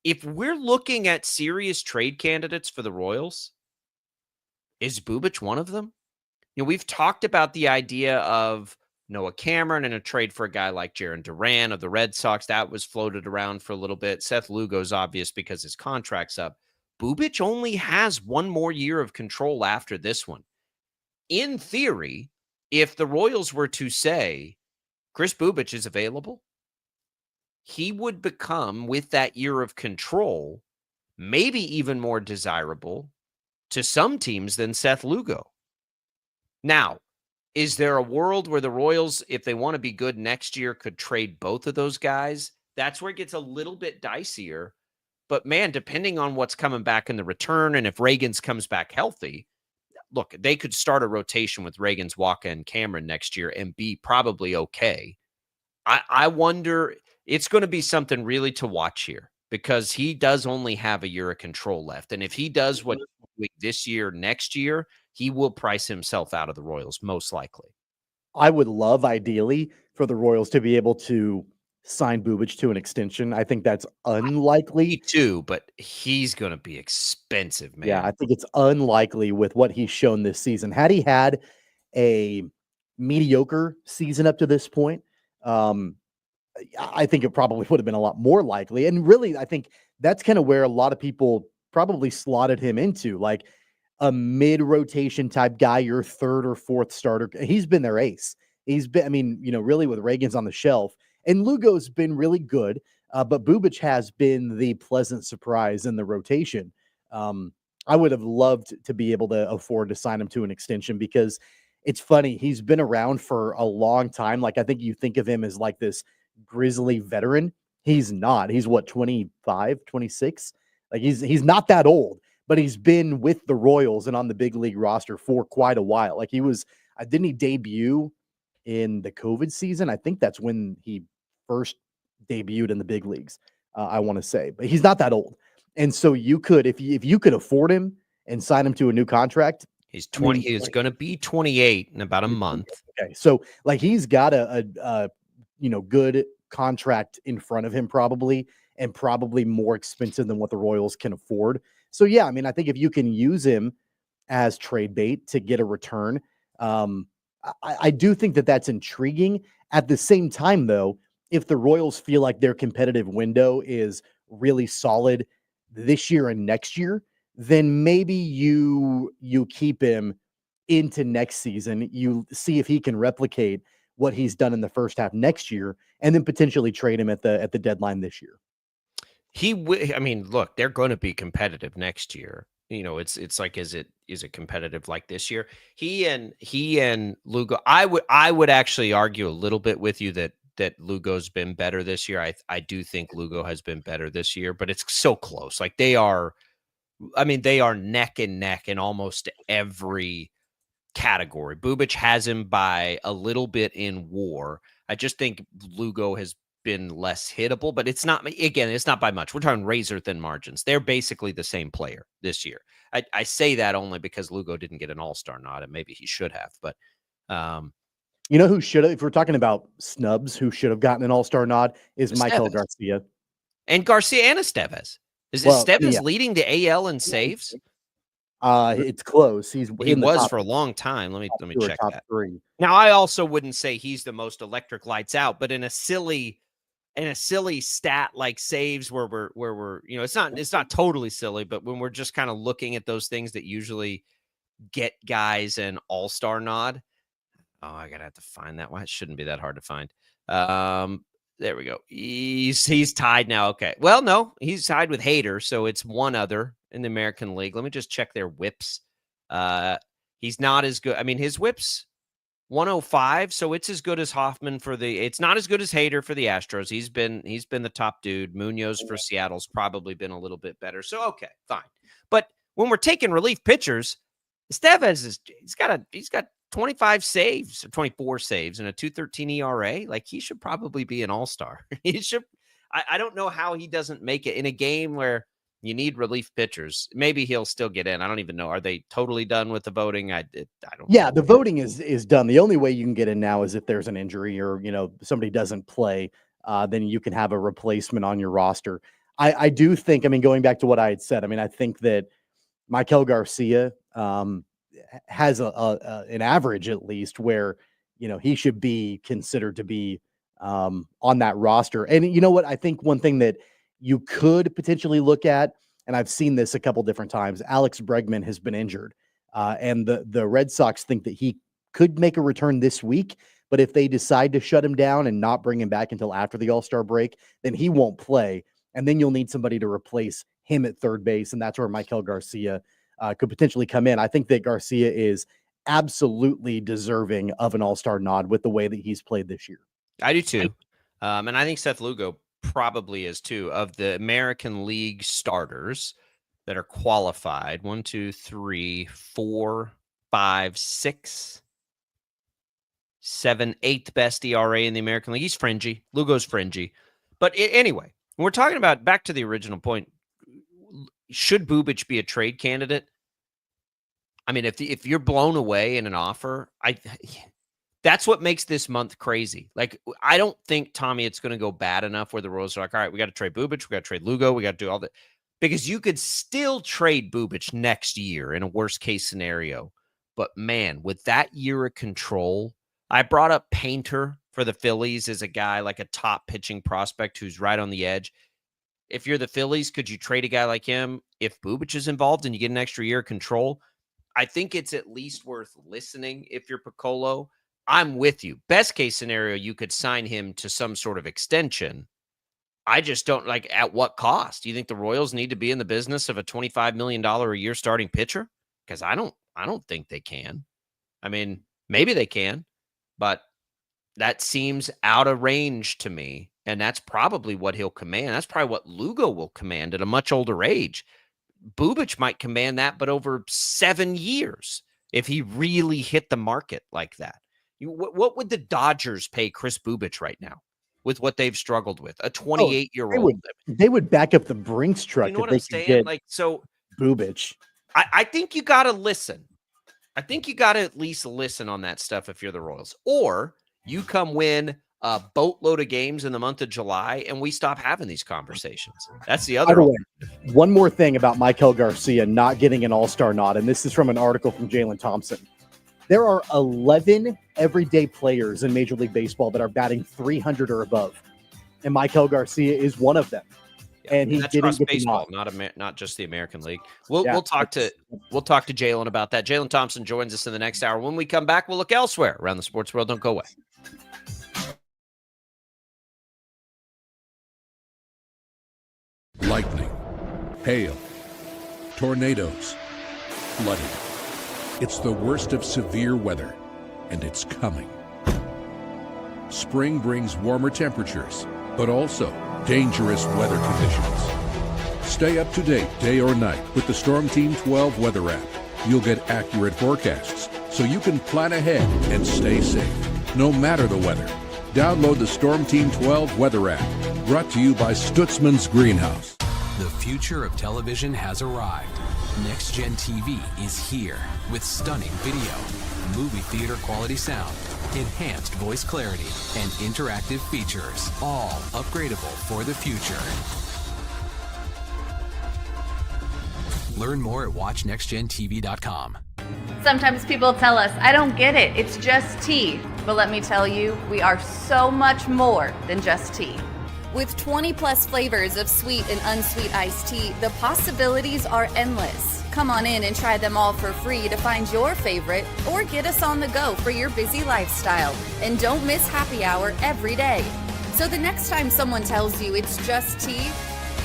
If we're looking at serious trade candidates for the Royals, is Bubic one of them? We've talked about the idea of Noah Cameron and a trade for a guy like Jarren Duran of the Red Sox. That was floated around for a little bit. Seth Lugo's obvious because his contract's up. Bubic only has one more year of control after this one. In theory, if the Royals were to say Kris Bubic is available, he would become, with that year of control, maybe even more desirable to some teams than Seth Lugo. Now, is there a world where the Royals, if they want to be good next year, could trade both of those guys? That's where it gets a little bit dicier. But, man, depending on what's coming back in the return and if Reagans comes back healthy, look, they could start a rotation with Reagans, Waka, and Cameron next year and be probably okay. I wonder, it's going to be something really to watch here because he does only have a year of control left. And if he does what this year, next year, he will price himself out of the Royals, most likely. I would love, ideally, for the Royals to be able to sign Bubic to an extension. I think that's unlikely. Me too, but he's going to be expensive, man. Yeah, I think it's unlikely with what he's shown this season. Had he had a mediocre season up to this point, I think it probably would have been a lot more likely. And really, I think that's kind of where a lot of people probably slotted him into, like a mid-rotation type guy, your third or fourth starter. He's been their ace. He's been, I mean, really with Reagan's on the shelf. And Lugo's been really good, but Bubic has been the pleasant surprise in the rotation. I would have loved to be able to afford to sign him to an extension because it's funny. He's been around for a long time. Like, I think you think of him as like this grizzly veteran. He's not. He's what, 25, 26? Like, he's not that old, but he's been with the Royals and on the big league roster for quite a while. Like, he was, didn't he debut in the COVID season? I think that's when he first debuted in the big leagues, I want to say, but he's not that old. And so you could, if you could afford him and sign him to a new contract. He's 20. He's going to be 28 in about a month. Okay. So like he's got a good contract in front of him probably, and probably more expensive than what the Royals can afford. So yeah, I mean, I think if you can use him as trade bait to get a return, I do think that that's intriguing. At the same time, though, if the Royals feel like their competitive window is really solid this year and next year, then maybe you keep him into next season. You see if he can replicate what he's done in the first half next year, and then potentially trade him at the deadline this year. I mean, look, they're going to be competitive next year. It's like, is it competitive like this year? He and Lugo. I would actually argue a little bit with you that Lugo's been better this year. I do think Lugo has been better this year, but it's so close. Like they are neck and neck in almost every category. Bubic has him by a little bit in WAR. I just think Lugo has been less hittable, but it's not by much. We're talking razor thin margins. They're basically the same player this year. I say that only because Lugo didn't get an all-star nod, and maybe he should have, but who should have, if we're talking about snubs, who should have gotten an all-star nod is Michael Garcia. And Garcia and Estevez. Is Estevez leading the AL in saves? It's close. He was for a long time. Let me check that. 3. Now, I also wouldn't say he's the most electric lights out, but in a silly stat like saves where we're it's not totally silly, but when we're just kind of looking at those things that usually get guys an all-star nod. Oh, I gotta have to find that one. It shouldn't be that hard to find. There we go. He's tied now. Okay. Well, no, he's tied with Hader, so it's one other in the American League. Let me just check their whips. He's not as good. I mean, his whips 105, so it's as good as Hoffman it's not as good as Hader for the Astros. He's been the top dude. Munoz for Seattle's probably been a little bit better. So okay, fine. But when we're taking relief pitchers, Estevez he's got 25 saves or 24 saves and a 2.13 ERA. Like he should probably be an all-star. He should. I don't know how he doesn't make it in a game where you need relief pitchers. Maybe he'll still get in. I don't even know. Are they totally done with the voting? I don't. Yeah, the voting is done. The only way you can get in now is if there's an injury or somebody doesn't play. Then you can have a replacement on your roster. I do think. I mean, going back to what I had said. I mean, I think that Michael Garcia has an average at least where he should be considered to be on that roster. And you know what? I think one thing that you could potentially look at, and I've seen this a couple different times, Alex Bregman has been injured, and the Red Sox think that he could make a return this week. But if they decide to shut him down and not bring him back until after the All-Star break, then he won't play, and then you'll need somebody to replace him at third base, and that's where Michael Garcia could potentially come in. I think that Garcia is absolutely deserving of an all-star nod with the way that he's played this year. I do too. And I think Seth Lugo probably is too. Of the American League starters that are qualified, 1, 2, 3, 4, 5, 6, 7, 8th best ERA in the American League. He's fringy. Lugo's fringy. But anyway, we're talking about, back to the original point, should Bubic be a trade candidate? I mean, if you're blown away in an offer, that's what makes this month crazy. Like, I don't think, Tommy, it's going to go bad enough where the Royals are like, all right, we got to trade Bubic, we got to trade Lugo, we got to do all that. Because you could still trade Bubic next year in a worst case scenario. But man, with that year of control, I brought up Painter for the Phillies as a guy, like a top pitching prospect who's right on the edge. If you're the Phillies, could you trade a guy like him if Bubic is involved and you get an extra year of control? I think it's at least worth listening if you're Piccolo. I'm with you. Best case scenario, you could sign him to some sort of extension. I just don't like, at what cost? Do you think the Royals need to be in the business of a $25 million a year starting pitcher? Because I don't think they can. I mean, maybe they can, but that seems out of range to me. And that's probably what he'll command. That's probably what Lugo will command at a much older age. Bubic might command that, but over 7 years, if he really hit the market like that. What would the Dodgers pay Chris Bubic right now with what they've struggled with? A 28-year-old. They would back up the Brinks truck. You know if what they I'm could saying? get Like, so Bubic. I think you got to listen. I think you got to at least listen on that stuff if you're the Royals. Or you come win a boatload of games in the month of July and we stop having these conversations. That's the other one. One more thing about Michael Garcia not getting an all-star nod, and this is from an article from Jaylon Thompson. There are 11 everyday players in Major League Baseball that are batting 300 or above, and Michael Garcia is one of them. And he didn't get baseball, not just the American League. We'll talk to Jaylon about that. Jaylon Thompson joins us in the next hour. When we come back, we'll look elsewhere around the sports world. Don't go away. Lightning, hail, tornadoes, flooding. It's the worst of severe weather, and it's coming. Spring brings warmer temperatures, but also dangerous weather conditions. Stay up to date day or night with the Storm Team 12 weather app. You'll get accurate forecasts, so you can plan ahead and stay safe, no matter the weather. Download the Storm Team 12 weather app, brought to you by Stutzman's Greenhouse. The future of television has arrived. Next Gen TV is here with stunning video, movie theater quality sound, enhanced voice clarity, and interactive features, all upgradable for the future. Learn more at watchnextgentv.com. Sometimes people tell us, I don't get it, it's just tea. But let me tell you, we are so much more than just tea. With 20 plus flavors of sweet and unsweet iced tea, the possibilities are endless. Come on in and try them all for free to find your favorite, or get us on the go for your busy lifestyle. And don't miss happy hour every day. So the next time someone tells you it's just tea,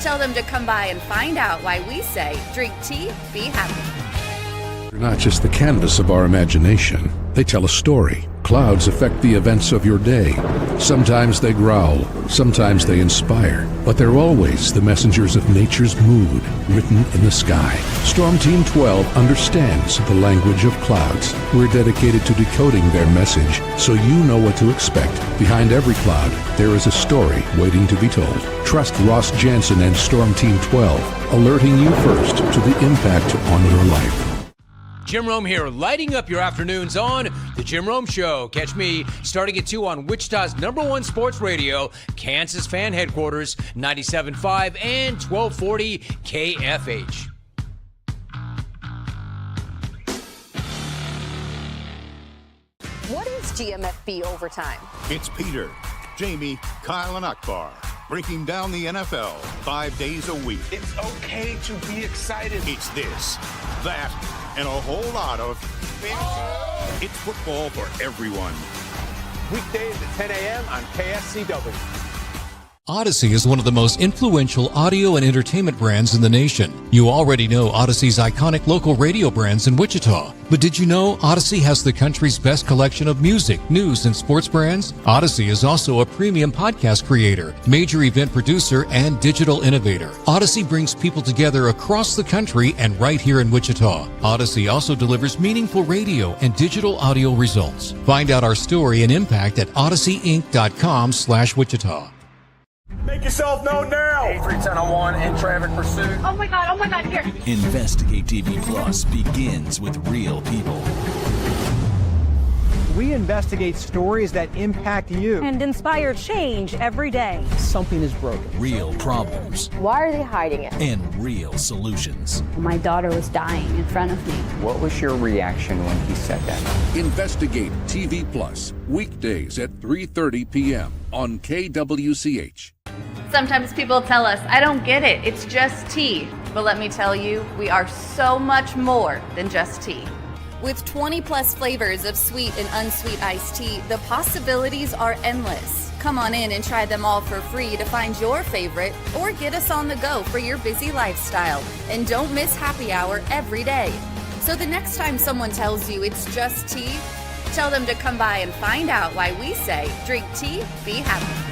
tell them to come by and find out why we say, drink tea, be happy. They're not just the canvas of our imagination. They tell a story. Clouds affect the events of your day. Sometimes they growl, sometimes they inspire, but they're always the messengers of nature's mood written in the sky. Storm Team 12 understands the language of clouds. We're dedicated to decoding their message so you know what to expect. Behind every cloud, there is a story waiting to be told. Trust Ross Jansen and Storm Team 12, alerting you first to the impact on your life. Jim Rome here, lighting up your afternoons on The Jim Rome Show. Catch me starting at 2 on Wichita's #1 sports radio, Kansas Fan Headquarters, 97.5 and 1240 KFH. What is GMFB Overtime? It's Peter, Jamie, Kyle, and Akbar breaking down the NFL 5 days a week. It's okay to be excited. It's this, that, and a whole lot of fantasy. It's football for everyone. Weekdays at 10 a.m. on KSCW. Odyssey is one of the most influential audio and entertainment brands in the nation. You already know Odyssey's iconic local radio brands in Wichita. But did you know Odyssey has the country's best collection of music, news, and sports brands? Odyssey is also a premium podcast creator, major event producer, and digital innovator. Odyssey brings people together across the country and right here in Wichita. Odyssey also delivers meaningful radio and digital audio results. Find out our story and impact at odysseyinc.com/Wichita. Make yourself known now. 83-10-1 in traffic pursuit. Oh my God, here. Investigate TV Plus begins with real people. We investigate stories that impact you. And inspire change every day. Something is broken. Real problems Why are they hiding it? and real solutions. My daughter was dying in front of me. What was your reaction when he said that? Investigate TV Plus, weekdays at 3:30 p.m. on KWCH. Sometimes people tell us, I don't get it, it's just tea. But let me tell you, we are so much more than just tea. With 20 plus flavors of sweet and unsweet iced tea, the possibilities are endless. Come on in and try them all for free to find your favorite or get us on the go for your busy lifestyle. And don't miss happy hour every day. So the next time someone tells you it's just tea, tell them to come by and find out why we say drink tea, be happy.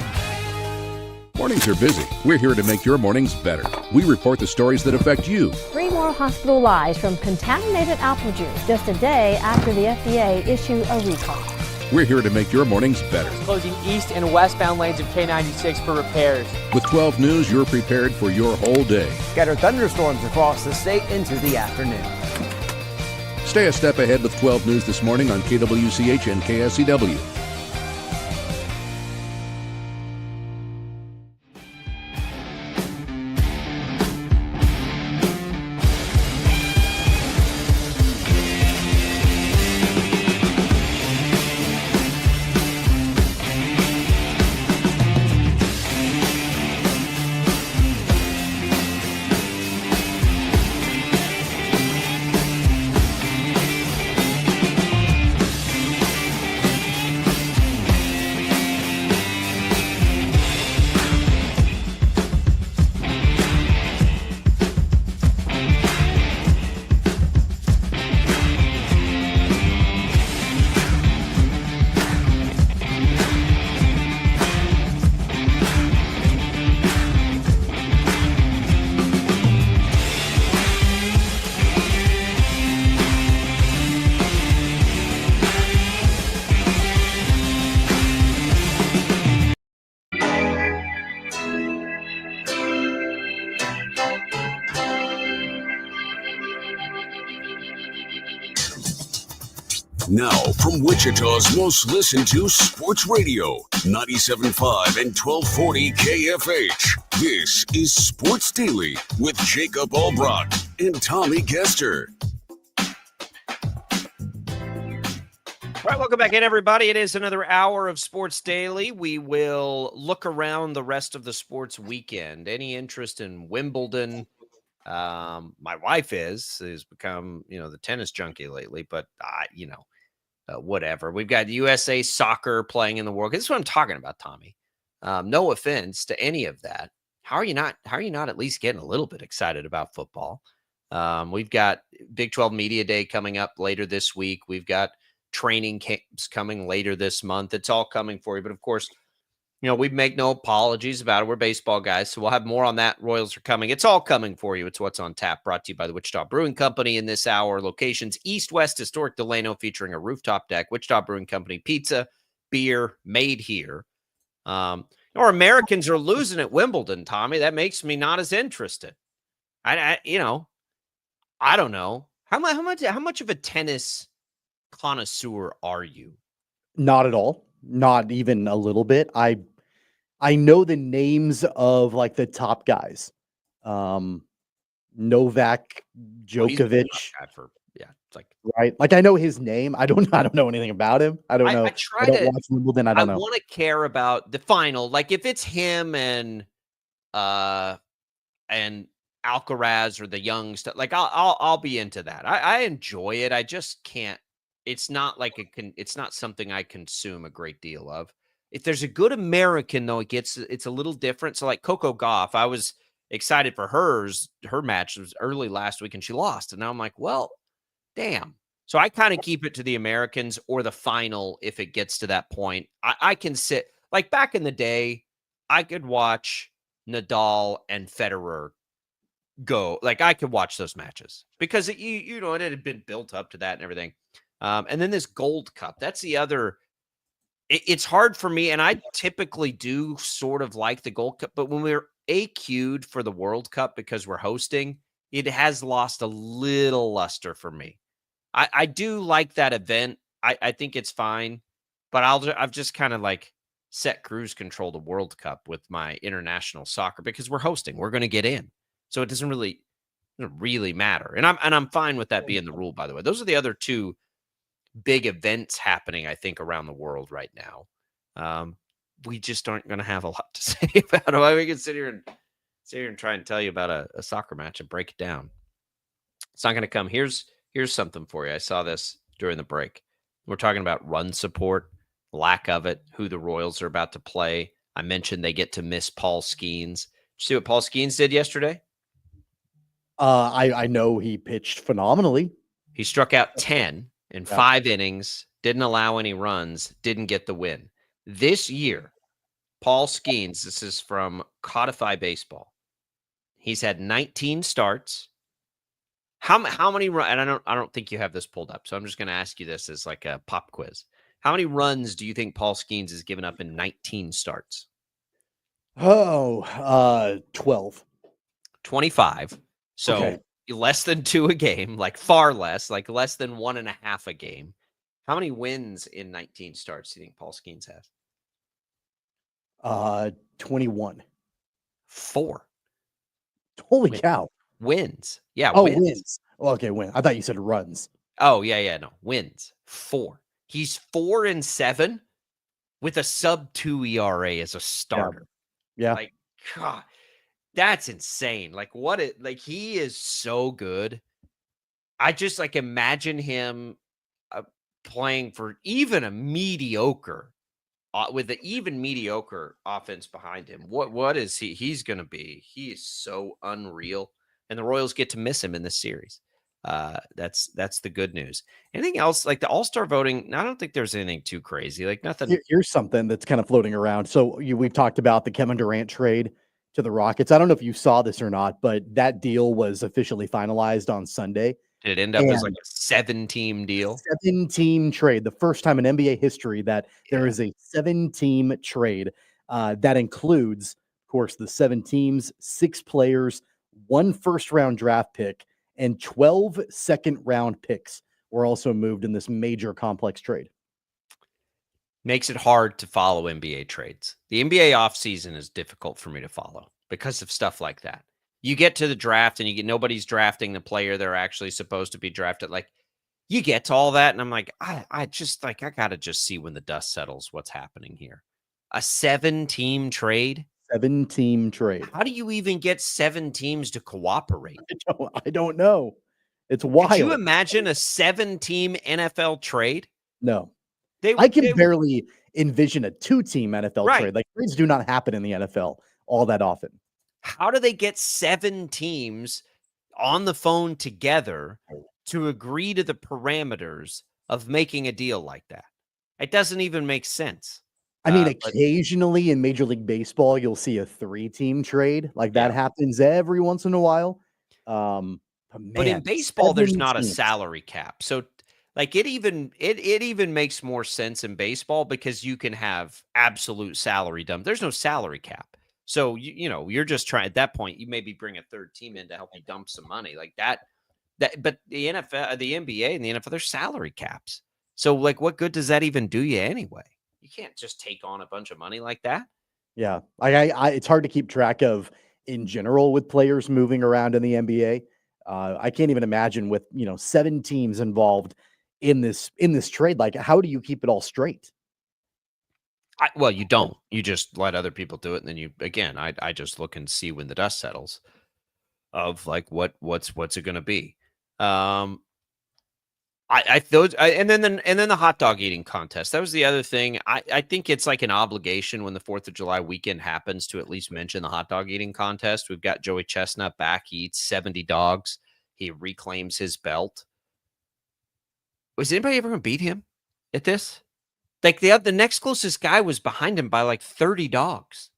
Mornings are busy. We're here to make your mornings better. We report the stories that affect you. 3 more hospital lies from contaminated apple juice just a day after the FDA issued a recall. We're here to make your mornings better. Closing east and westbound lanes of K96 for repairs. With 12 News, you're prepared for your whole day. Scattered thunderstorms across the state into the afternoon. Stay a step ahead with 12 News this morning on KWCH and KSCW. Now, from Wichita's most listened to sports radio, 97.5 and 1240 KFH. This is Sports Daily with Jacob Albrock and Tommy Kester. All right, welcome back in, everybody. It is another hour of Sports Daily. We will look around the rest of the sports weekend. Any interest in Wimbledon? My wife has become, the tennis junkie lately, but whatever. We've got USA soccer playing in the World Cup. This is what I'm talking about, Tommy. No offense to any of that. How are you not at least getting a little bit excited about football? We've got Big 12 Media Day coming up later this week. We've got training camps coming later this month. It's all coming for you. But of course, we make no apologies about it. We're baseball guys, so we'll have more on that. Royals are coming. It's all coming for you. It's What's on Tap, brought to you by the Wichita Brewing Company in this hour. Locations east-west historic Delano, featuring a rooftop deck. Wichita Brewing Company pizza, beer made here. Our Americans are losing at Wimbledon, Tommy. That makes me not as interested. I don't know. How much of a tennis connoisseur are you? Not at all. Not even a little bit. I know the names of like the top guys. Novak Djokovic. It's like, right. Like I know his name. I don't know anything about him. I don't know. I don't watch Wimbledon. I don't know. I want to care about the final. Like if it's him and Alcaraz or the young stuff, like I'll be into that. I enjoy it. I just can't. It's not like it's not something I consume a great deal of. If there's a good American, though, it's a little different. So like Coco Gauff, I was excited for her match. It was early last week and she lost. And now I'm like, well, damn. So I kind of keep it to the Americans or the final if it gets to that point. I can sit like back in the day, I could watch Nadal and Federer go. Like I could watch those matches because it had been built up to that and everything. And then this Gold Cup, that's the other It's hard for me, and I typically do sort of like the Gold Cup, but when we're AQ'd for the World Cup because we're hosting, it has lost a little luster for me. I do like that event. I think it's fine, but I've just kind of like set cruise control to World Cup with my international soccer because we're hosting. We're going to get in, so it doesn't really matter. And I'm fine with that being the rule. By the way, those are the other two big events happening, I think, around the world right now. We just aren't going to have a lot to say about it. We can sit here and try and tell you about a soccer match and break it down. It's not going to come. Here's something for you. I saw this during the break. We're talking about run support, lack of it, who the Royals are about to play. I mentioned they get to miss Paul Skeens. Did you see what Paul Skeens did yesterday? I know he pitched phenomenally. He struck out 10 in 5 innings, didn't allow any runs, didn't get the win. This year, Paul Skeens, this is from Codify Baseball. He's had 19 starts. How many runs? And I don't think you have this pulled up, so I'm just going to ask you this as like a pop quiz. How many runs do you think Paul Skeens has given up in 19 starts? 12. 25. So Okay. less than 2 a game, like far less, like less than 1.5 a game. How many wins in 19 starts do you think Paul Skeens has? 21. 4. Holy cow. Wins. Yeah. Oh, wins. Oh, okay, win. I thought you said runs. Oh, yeah. No, wins. 4. He's 4-7 with a sub-2 ERA as a starter. Yeah. Like, God, that's insane. Like, he is so good. I just like imagine him playing for even a mediocre, with an even mediocre offense behind him. What is he? He's going to be. He is so unreal. And the Royals get to miss him in this series. That's the good news. Anything else like the All-Star voting? I don't think there's anything too crazy. Like nothing. Here's something that's kind of floating around. So we've talked about the Kevin Durant trade to the Rockets. I don't know if you saw this or not, but that deal was officially finalized on Sunday. Did it end up as like a 7-team deal? 7-team trade. The first time in NBA history that there is a 7-team trade that includes, of course, the 7 teams, 6 players, 1 first-round draft pick, and 12 second-round picks were also moved in this major complex trade. Makes it hard to follow NBA trades. The NBA offseason is difficult for me to follow because of stuff like that. You get to the draft and nobody's drafting the player they're actually supposed to be drafted. Like you get to all that. And I'm like, I got to just see when the dust settles what's happening here. A 7-team trade. 7-team trade. How do you even get 7 teams to cooperate? I don't know. It's wild. Could you imagine a 7-team NFL trade? No. I can barely envision a 2-team NFL trade. Like trades do not happen in the NFL all that often. How do they get 7 teams on the phone together to agree to the parameters of making a deal like that? It doesn't even make sense. I mean, occasionally in Major League Baseball, you'll see a 3-team trade. Like that happens every once in a while. But in baseball, there's not a salary cap. So like it even makes more sense in baseball because you can have absolute salary dump. There's no salary cap. So, you're just trying at that point, you maybe bring a 3rd team in to help you dump some money like that. But the NFL, the NBA and the NFL, there's salary caps. So like, what good does that even do you anyway? You can't just take on a bunch of money like that. Yeah. It's hard to keep track of in general with players moving around in the NBA. I can't even imagine with, 7 teams involved in this trade. Like, how do you keep it all straight? Well, you don't. You just let other people do it, and then I just look and see when the dust settles of like what's it going to be. And then the hot dog eating contest. That was the other thing. I think it's like an obligation when the 4th of July weekend happens to at least mention the hot dog eating contest. We've got Joey Chestnut back. He eats 70 dogs. He reclaims his belt. Was anybody ever going to beat him at this? Like the next closest guy was behind him by like 30 dogs.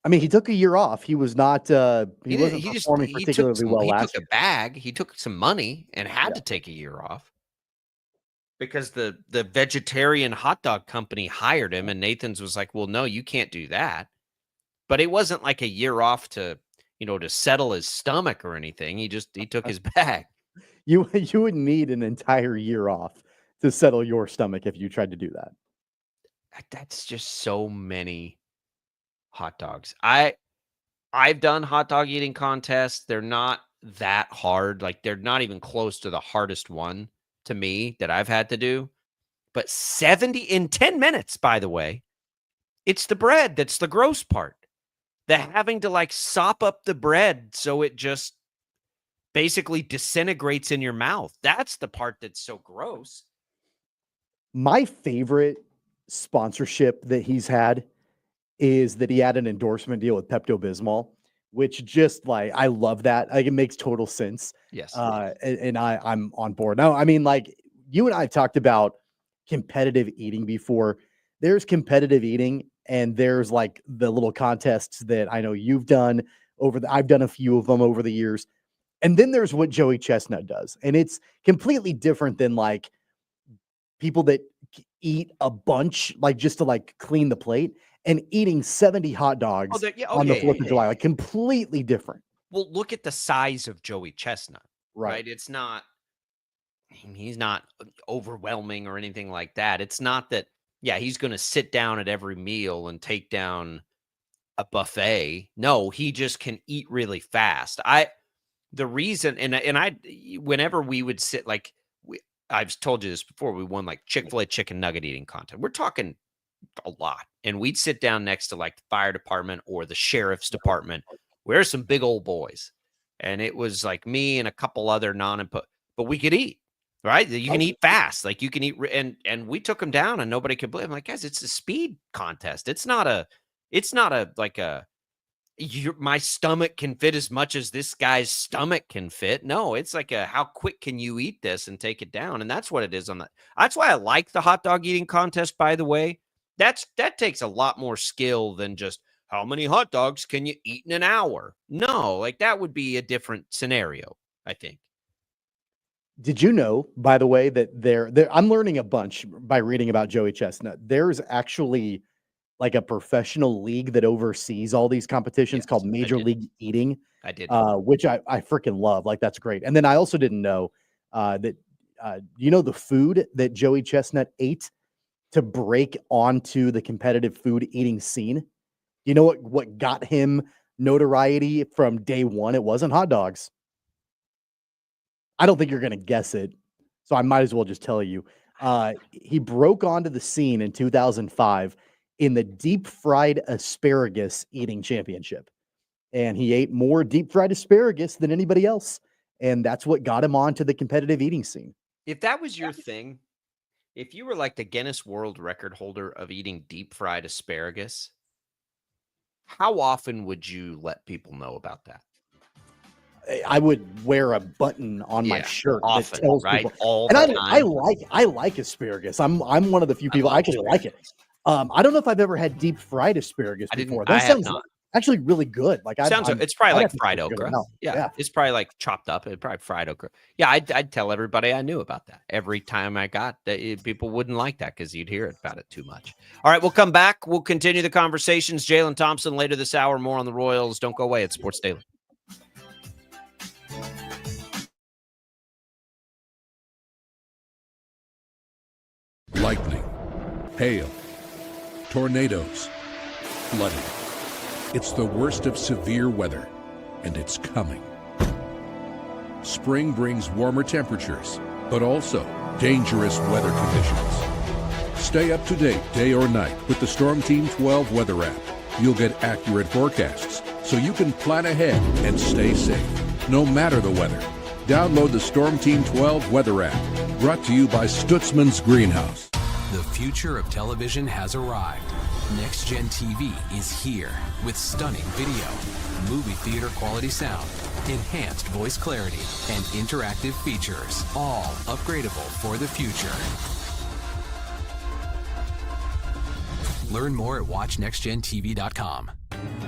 I mean, he took a year off. He was not. He wasn't performing particularly well last year. He took a bag. He took some money and had to take a year off. because the vegetarian hot dog company hired him, and Nathan's was like, well, no, you can't do that. But it wasn't like a year off to settle his stomach or anything. He took his bag. You would need an entire year off to settle your stomach if you tried to do that. That's just so many hot dogs. I've done hot dog eating contests. They're not that hard. Like, they're not even close to the hardest one to me that I've had to do. But 70 in 10 minutes, by the way, it's the bread that's the gross part. The having to like sop up the bread so it just basically disintegrates in your mouth. That's the part that's so gross. My favorite sponsorship that he's had is that he had an endorsement deal with Pepto-Bismol, which just like, I love that. Like, it makes total sense. Yes. And I'm on board. Now, I mean, like, you and I talked about competitive eating before. There's competitive eating, and there's like the little contests that I know you've done I've done a few of them over the years. And then there's what Joey Chestnut does. And it's completely different than like people that eat a bunch, like just to like clean the plate, and eating 70 hot dogs on the 4th of July, like completely different. Well, look at the size of Joey Chestnut, right? It's not, he's not overwhelming or anything like that. It's not that, he's going to sit down at every meal and take down a buffet. No, he just can eat really fast. The reason, whenever we would sit, like, I've told you this before, we won like Chick-fil-A chicken nugget eating contest. We're talking a lot. And we'd sit down next to like the fire department or the sheriff's department. We're some big old boys. And it was like me and a couple other but we could eat, right? You can eat fast. Like, you can eat. And we took them down and nobody could believe. I'm like, guys, it's a speed contest. It's not my stomach can fit as much as this guy's stomach can fit. No, it's like how quick can you eat this and take it down? And that's what it is on that. That's why I like the hot dog eating contest, by the way. That takes a lot more skill than just how many hot dogs can you eat in an hour? No, like, that would be a different scenario, I think. Did you know, by the way, that I'm learning a bunch by reading about Joey Chestnut. There's actually like a professional league that oversees all these competitions called Major League Eating. I did. Which I freaking love. Like, that's great. And then I also didn't know that, the food that Joey Chestnut ate to break onto the competitive food eating scene? You know what got him notoriety from day one? It wasn't hot dogs. I don't think you're going to guess it, so I might as well just tell you. He broke onto the scene in 2005 in the deep fried asparagus eating championship. And he ate more deep fried asparagus than anybody else. And that's what got him onto the competitive eating scene. If that was your thing, if you were like the Guinness World Record holder of eating deep fried asparagus, how often would you let people know about that? I would wear a button on my shirt often, that tells right? people. All and the time. I like asparagus. I'm one of the few people I actually like it. I don't know if I've ever had deep fried asparagus before. That sounds actually really good. Like, it's probably like fried okra. Yeah, it's probably like chopped up. It's probably fried okra. Yeah, I'd tell everybody I knew about that. Every time I got that, people wouldn't like that because you'd hear about it too much. All right, we'll come back. We'll continue the conversations. Jaylon Thompson later this hour. More on the Royals. Don't go away. It's Sports Daily. Lightning, hail, tornadoes, flooding. It's the worst of severe weather, and it's coming. Spring brings warmer temperatures, but also dangerous weather conditions. Stay up to date day or night with the Storm Team 12 weather app. You'll get accurate forecasts, so you can plan ahead and stay safe, no matter the weather. Download the Storm Team 12 weather app, brought to you by Stutzman's Greenhouse. The future of television has arrived. Next Gen TV is here with stunning video, movie theater quality sound, enhanced voice clarity, and interactive features, all upgradable for the future. Learn more at watchnextgentv.com.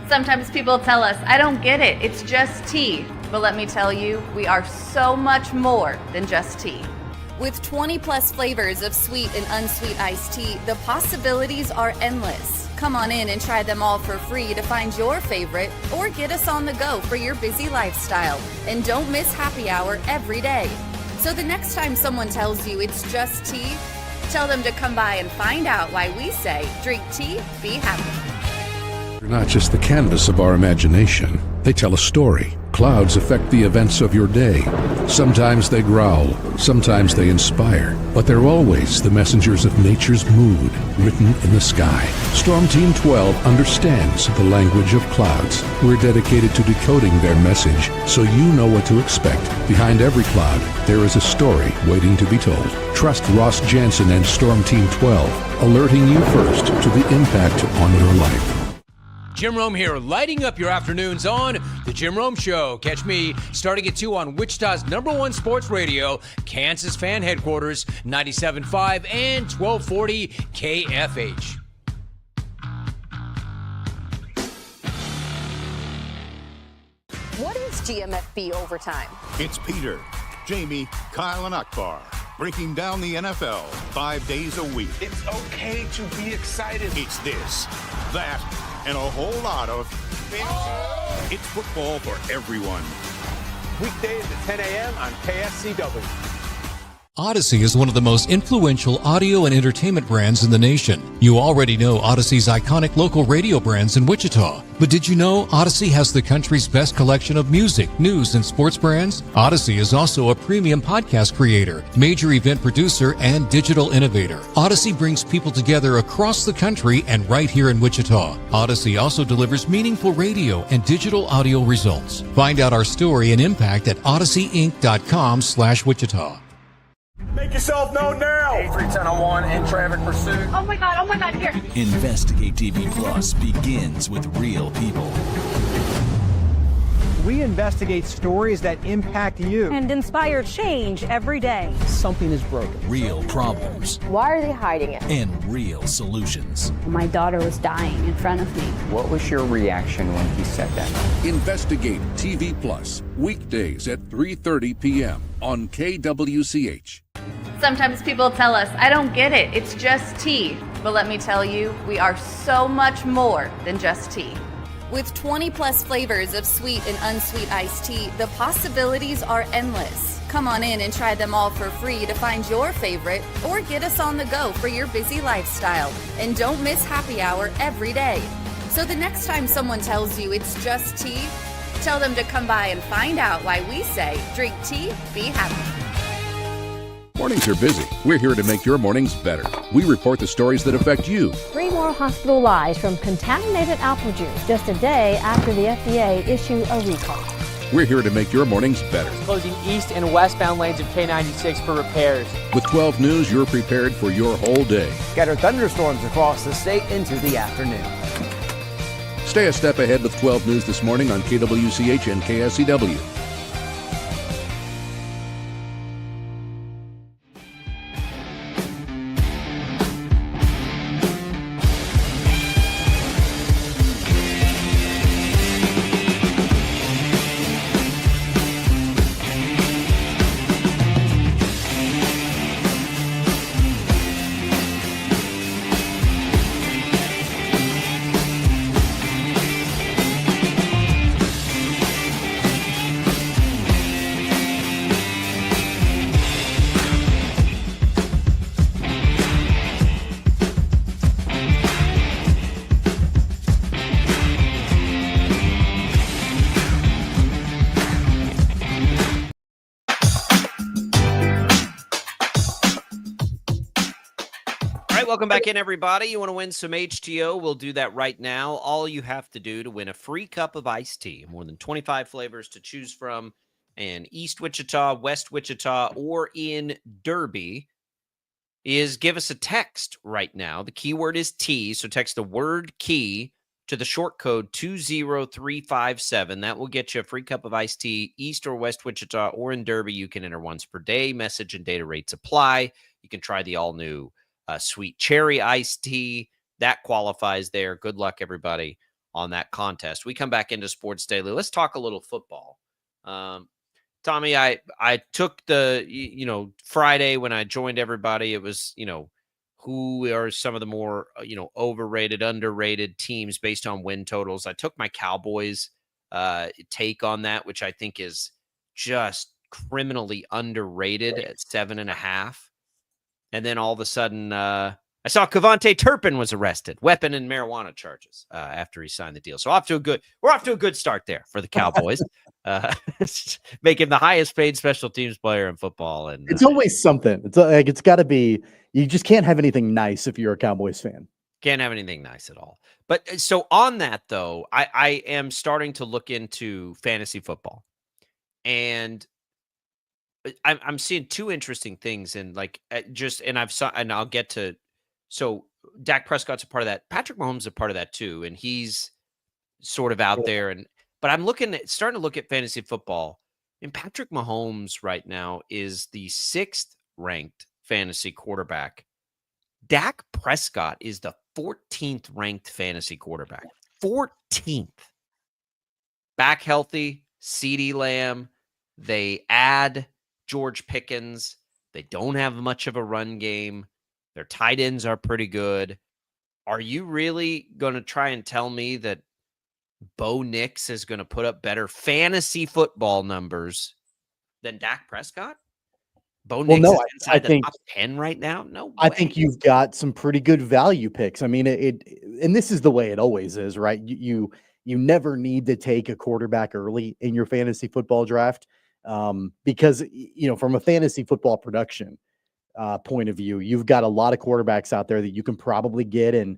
Sometimes people tell us, I don't get it, it's just tea. But let me tell you, we are so much more than just tea. With 20 plus flavors of sweet and unsweet iced tea, the possibilities are endless. Come on in and try them all for free to find your favorite or get us on the go for your busy lifestyle. And don't miss happy hour every day. So the next time someone tells you it's just tea, tell them to come by and find out why we say drink tea, be happy. They're not just the canvas of our imagination. They tell a story. Clouds affect the events of your day. Sometimes they growl, sometimes they inspire, but they're always the messengers of nature's mood, written in the sky. Storm Team 12 understands the language of clouds. We're dedicated to decoding their message, so you know what to expect. Behind every cloud, there is a story waiting to be told. Trust Ross Jansen and Storm Team 12, alerting you first to the impact on your life. Jim Rome here, lighting up your afternoons on The Jim Rome Show. Catch me starting at 2 on Wichita's #1 sports radio, Kansas Fan Headquarters, 97.5 and 1240 KFH. What is GMFB Overtime? It's Peter, Jamie, Kyle, and Akbar breaking down the NFL 5 days a week. It's okay to be excited. It's this, that, and a whole lot of fantasy. It's football for everyone. Weekdays at 10 a.m. on KSCW. Odyssey is one of the most influential audio and entertainment brands in the nation. You already know Odyssey's iconic local radio brands in Wichita. But did you know Odyssey has the country's best collection of music, news, and sports brands? Odyssey is also a premium podcast creator, major event producer, and digital innovator. Odyssey brings people together across the country and right here in Wichita. Odyssey also delivers meaningful radio and digital audio results. Find out our story and impact at odysseyinc.com/Wichita. Make yourself known now. 8310 in traffic pursuit. Oh my God, here. Investigate TV Plus begins with real people. We investigate stories that impact you. And inspire change every day. Something is broken. Real problems. Why are they hiding it? And real solutions. My daughter was dying in front of me. What was your reaction when he said that? Investigate TV Plus, weekdays at 3:30 p.m. on KWCH. Sometimes people tell us, I don't get it, it's just tea. But let me tell you, we are so much more than just tea. With 20 plus flavors of sweet and unsweet iced tea, the possibilities are endless. Come on in and try them all for free to find your favorite or get us on the go for your busy lifestyle. And don't miss happy hour every day. So the next time someone tells you it's just tea, tell them to come by and find out why we say drink tea, be happy. Mornings are busy. We're here to make your mornings better. We report the stories that affect you. 3 more hospitalized from contaminated apple juice just a day after the FDA issued a recall. We're here to make your mornings better. Closing east and westbound lanes of K96 for repairs. With 12 News, you're prepared for your whole day. Scattered thunderstorms across the state into the afternoon. Stay a step ahead with 12 News this morning on KWCH and KSCW. Welcome back in, everybody. You want to win some HTO? We'll do that right now. All you have to do to win a free cup of iced tea, more than 25 flavors to choose from in East Wichita, West Wichita, or in Derby, is give us a text right now. The keyword is tea, so text the word key to the short code 20357. That will get you a free cup of iced tea, East or West Wichita, or in Derby. You can enter once per day. Message and data rates apply. You can try the all-new sweet cherry iced tea. That qualifies there. Good luck, everybody, on that contest. We come back into Sports Daily. Let's talk a little football. Tell Tommy, I took the, Friday when I joined everybody, it was, who are some of the more, overrated, underrated teams based on win totals. I took my Cowboys take on that, which I think is just criminally underrated at 7.5. And then all of a sudden, I saw Kevontae Turpin was arrested, weapon and marijuana charges after he signed the deal. So we're off to a good start there for the Cowboys. Make him the highest paid special teams player in football. And it's always something. It's got to be. You just can't have anything nice if you're a Cowboys fan. Can't have anything nice at all. But so on that though, I am starting to look into fantasy football, and I'm seeing two interesting things, and I'll get to. So Dak Prescott's a part of that. Patrick Mahomes is a part of that too, and he's sort of out there. But I'm starting to look at fantasy football, and Patrick Mahomes right now is the 6th ranked fantasy quarterback. Dak Prescott is the 14th ranked fantasy quarterback. 14th. Back healthy, CeeDee Lamb. They add George Pickens. They don't have much of a run game. Their tight ends are pretty good. Are you really going to try and tell me that Bo Nix is going to put up better fantasy football numbers than Dak Prescott? Bo Nix is inside the top 10 right now? No way. I think you've got some pretty good value picks. I mean, and this is the way it always is, right? You never need to take a quarterback early in your fantasy football draft because, from a fantasy football production point of view, you've got a lot of quarterbacks out there that you can probably get in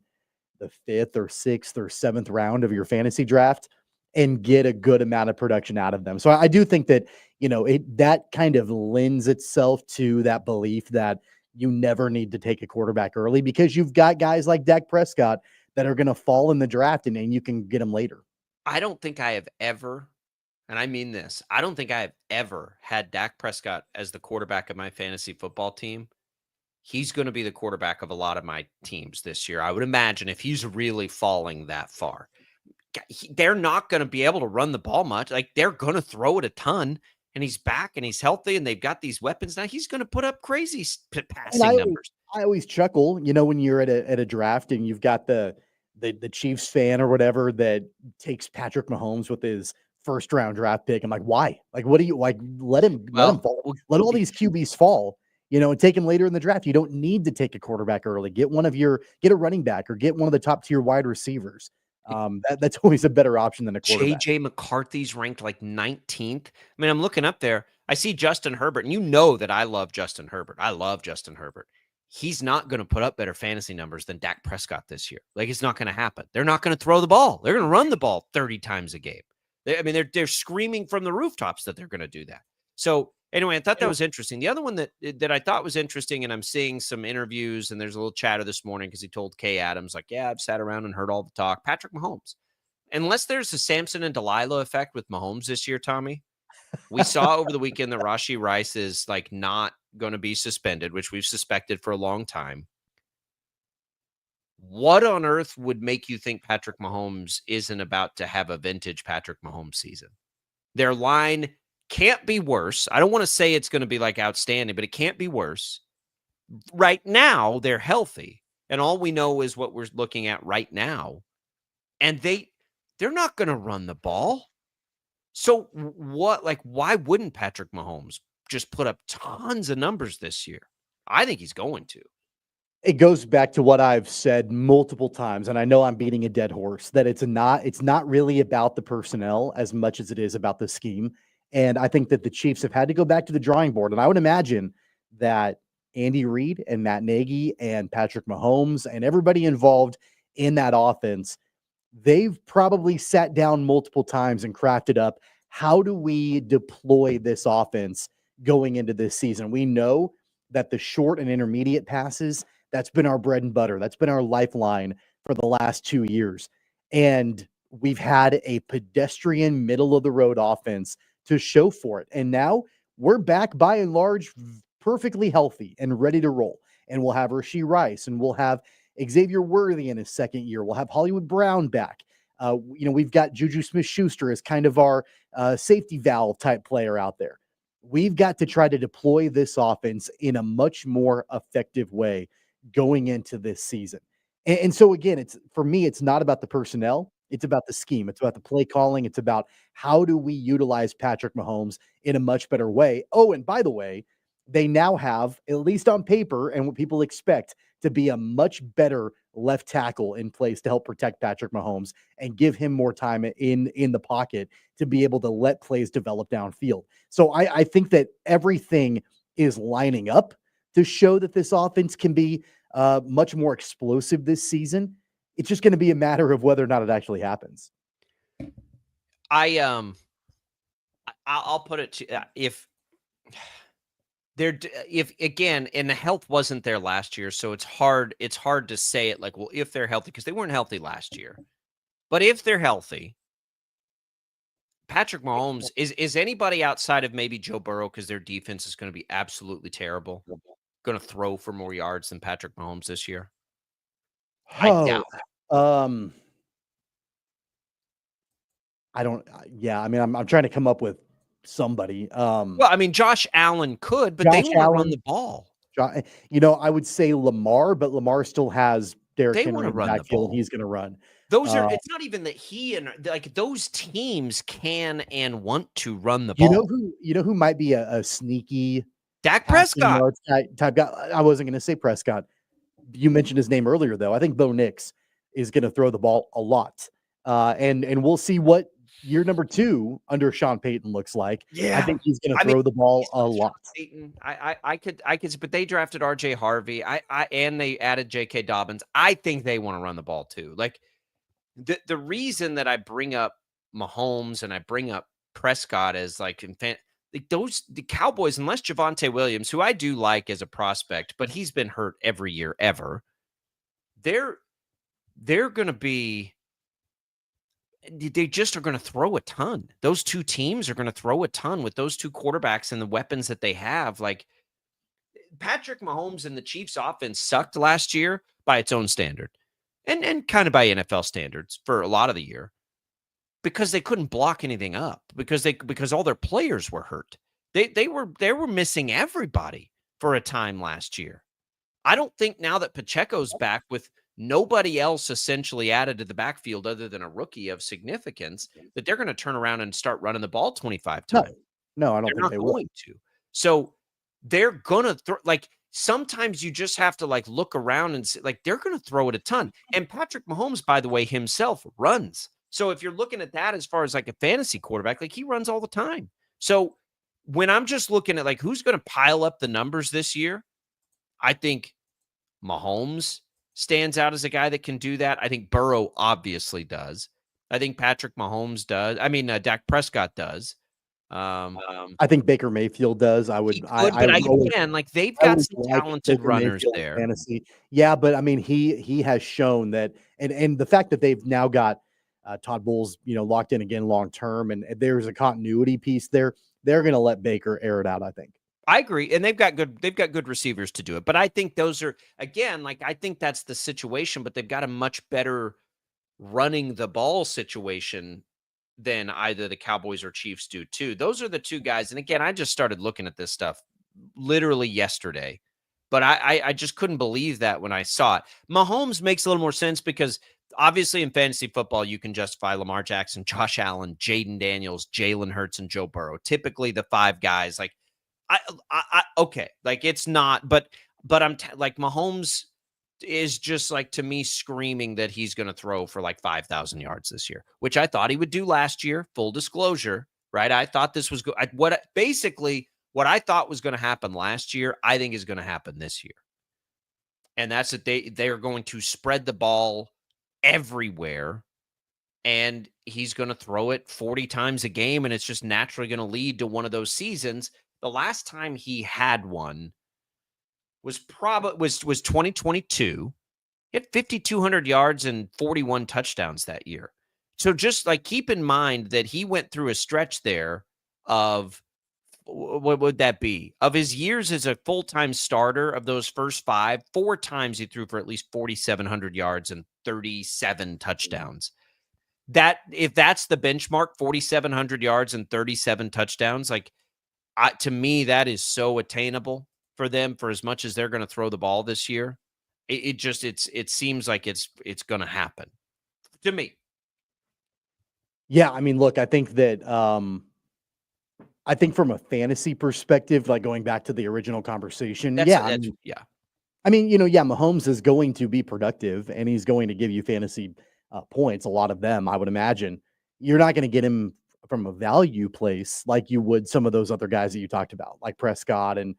the 5th or 6th or 7th round of your fantasy draft and get a good amount of production out of them. So I do think that, that kind of lends itself to that belief that you never need to take a quarterback early because you've got guys like Dak Prescott that are going to fall in the draft and you can get them later. I don't think I have ever, and I mean this, I don't think I have ever had Dak Prescott as the quarterback of my fantasy football team. He's going to be the quarterback of a lot of my teams this year. I would imagine if he's really falling that far. They're not going to be able to run the ball much. Like, they're going to throw it a ton, and he's back and he's healthy and they've got these weapons now. He's going to put up crazy passing numbers. I always chuckle, when you're at a draft and you've got the Chiefs fan or whatever that takes Patrick Mahomes with his first round draft pick. I'm like, why? Like, what do you like? Let him fall. Let all these QBs fall, and take him later in the draft. You don't need to take a quarterback early. Get a running back or get one of the top tier wide receivers. That's always a better option than a quarterback. JJ McCarthy's ranked like 19th. I mean, I'm looking up there. I see Justin Herbert, and you know that I love Justin Herbert. I love Justin Herbert. He's not going to put up better fantasy numbers than Dak Prescott this year. Like, it's not going to happen. They're not going to throw the ball. They're going to run the ball 30 times a game. They're screaming from the rooftops that they're going to do that. So anyway, I thought that was interesting. The other one that I thought was interesting, and I'm seeing some interviews, and there's a little chatter this morning because he told Kay Adams, like, yeah, I've sat around and heard all the talk. Patrick Mahomes. Unless there's a Samson and Delilah effect with Mahomes this year, Tommy, we saw over the weekend that Rashee Rice is like not going to be suspended, which we've suspected for a long time. What on earth would make you think Patrick Mahomes isn't about to have a vintage Patrick Mahomes season? Their line can't be worse. I don't want to say it's going to be like outstanding, but it can't be worse. Right now, they're healthy, and all we know is what we're looking at right now. And they're not going to run the ball. So why wouldn't Patrick Mahomes just put up tons of numbers this year? I think he's going to. It goes back to what I've said multiple times, and I know I'm beating a dead horse, that it's not really about the personnel as much as it is about the scheme. And I think that the Chiefs have had to go back to the drawing board. And I would imagine that Andy Reid and Matt Nagy and Patrick Mahomes and everybody involved in that offense, they've probably sat down multiple times and crafted up, how do we deploy this offense going into this season? We know that the short and intermediate passes, that's been our bread and butter. That's been our lifeline for the last 2 years. And we've had a pedestrian middle of the road offense to show for it. And now we're back by and large, perfectly healthy and ready to roll. And we'll have Rashee Rice and we'll have Xavier Worthy in his second year. We'll have Hollywood Brown back. We've got Juju Smith-Schuster as kind of our safety valve type player out there. we've got to try to deploy this offense in a much more effective way going into this season. And so again, it's for me, it's not about the personnel. It's about the scheme. It's about the play calling. It's about how do we utilize Patrick Mahomes in a much better way. Oh, and by the way, they now have, at least on paper, and what people expect to be a much better left tackle in place to help protect Patrick Mahomes and give him more time in the pocket to be able to let plays develop downfield. So I think that everything is lining up to show that this offense can be much more explosive this season. It's just going to be a matter of whether or not it actually happens. I'll put it to if again, and the health wasn't there last year, so it's hard to say it like, well, if they're healthy, because they weren't healthy last year. But if they're healthy, Patrick Mahomes is anybody outside of maybe Joe Burrow, because their defense is going to be absolutely terrible, going to throw for more yards than Patrick Mahomes this year? I doubt. I don't. Yeah, I mean, I'm trying to come up with somebody. Well, I mean, Josh Allen could, but they want to run the ball. I would say Lamar, but Lamar still has Derrick Henry in the backfield, and he's going to run. Those are. It's not even that he and like those teams can and want to run the ball. You know who might be a sneaky Dak Prescott type guy. I wasn't going to say Prescott. You mentioned his name earlier, though. I think Bo Nix is going to throw the ball a lot, and we'll see what year number 2 under Sean Payton looks like. Yeah, I think he's going to throw the ball a lot. Payton, I could, but they drafted RJ Harvey. And they added J.K. Dobbins. I think they want to run the ball too. Like the reason that I bring up Mahomes and I bring up Prescott as like the Cowboys, unless Javonte Williams, who I do like as a prospect, but he's been hurt every year ever. They're going to be. They just are going to throw a ton. Those two teams are going to throw a ton with those two quarterbacks and the weapons that they have. Like Patrick Mahomes and the Chiefs offense sucked last year by its own standard and kind of by NFL standards for a lot of the year because they couldn't block anything up because all their players were hurt. They were missing everybody for a time last year. I don't think now that Pacheco's back with nobody else essentially added to the backfield other than a rookie of significance, that they're going to turn around and start running the ball 25 times. No, I don't think they will. Going to. So they're going to throw, like, sometimes you just have to like look around and see, like, they're going to throw it a ton. And Patrick Mahomes, by the way, himself runs. So if you're looking at that as far as like a fantasy quarterback, like he runs all the time. So when I'm just looking at like who's going to pile up the numbers this year, I think Mahomes stands out as a guy that can do that. I think Burrow obviously does. I think Patrick Mahomes does. I mean, Dak Prescott does. I think Baker Mayfield does. Again, like they've got some talented runners there. Fantasy. Yeah, but I mean, he has shown that, and the fact that they've now got Todd Bowles, locked in again long term, and there's a continuity piece there. They're going to let Baker air it out, I think. I agree. And they've got good receivers to do it. But I think those are, again, like, I think that's the situation, but they've got a much better running the ball situation than either the Cowboys or Chiefs do too. Those are the two guys. And again, I just started looking at this stuff literally yesterday, but I just couldn't believe that when I saw it. Mahomes makes a little more sense because obviously in fantasy football, you can justify Lamar Jackson, Josh Allen, Jaden Daniels, Jalen Hurts, and Joe Burrow. Typically the 5 guys, like, okay, like it's not, but I'm like Mahomes is just like, to me, screaming that he's going to throw for like 5,000 yards this year, which I thought he would do last year. Full disclosure, right? I thought this was good. What I thought was going to happen last year, I think is going to happen this year, and that's that they are going to spread the ball everywhere. And he's going to throw it 40 times a game, and it's just naturally going to lead to one of those seasons. The last time he had one was 2022. He had 5,200 yards and 41 touchdowns that year. So just like keep in mind that he went through a stretch there of, what would that be? Of his years as a full-time starter, of those first 5, 4 times he threw for at least 4,700 yards and 37 touchdowns. That, if that's the benchmark, 4,700 yards and 37 touchdowns, like, To me, that is so attainable for them for as much as they're going to throw the ball this year. It seems like it's going to happen to me. Yeah, I mean, look, I think that I think from a fantasy perspective, like going back to the original conversation, Yeah. I mean, yeah, Mahomes is going to be productive and he's going to give you fantasy points, a lot of them, I would imagine. You're not going to get him from a value place like you would some of those other guys that you talked about, like Prescott and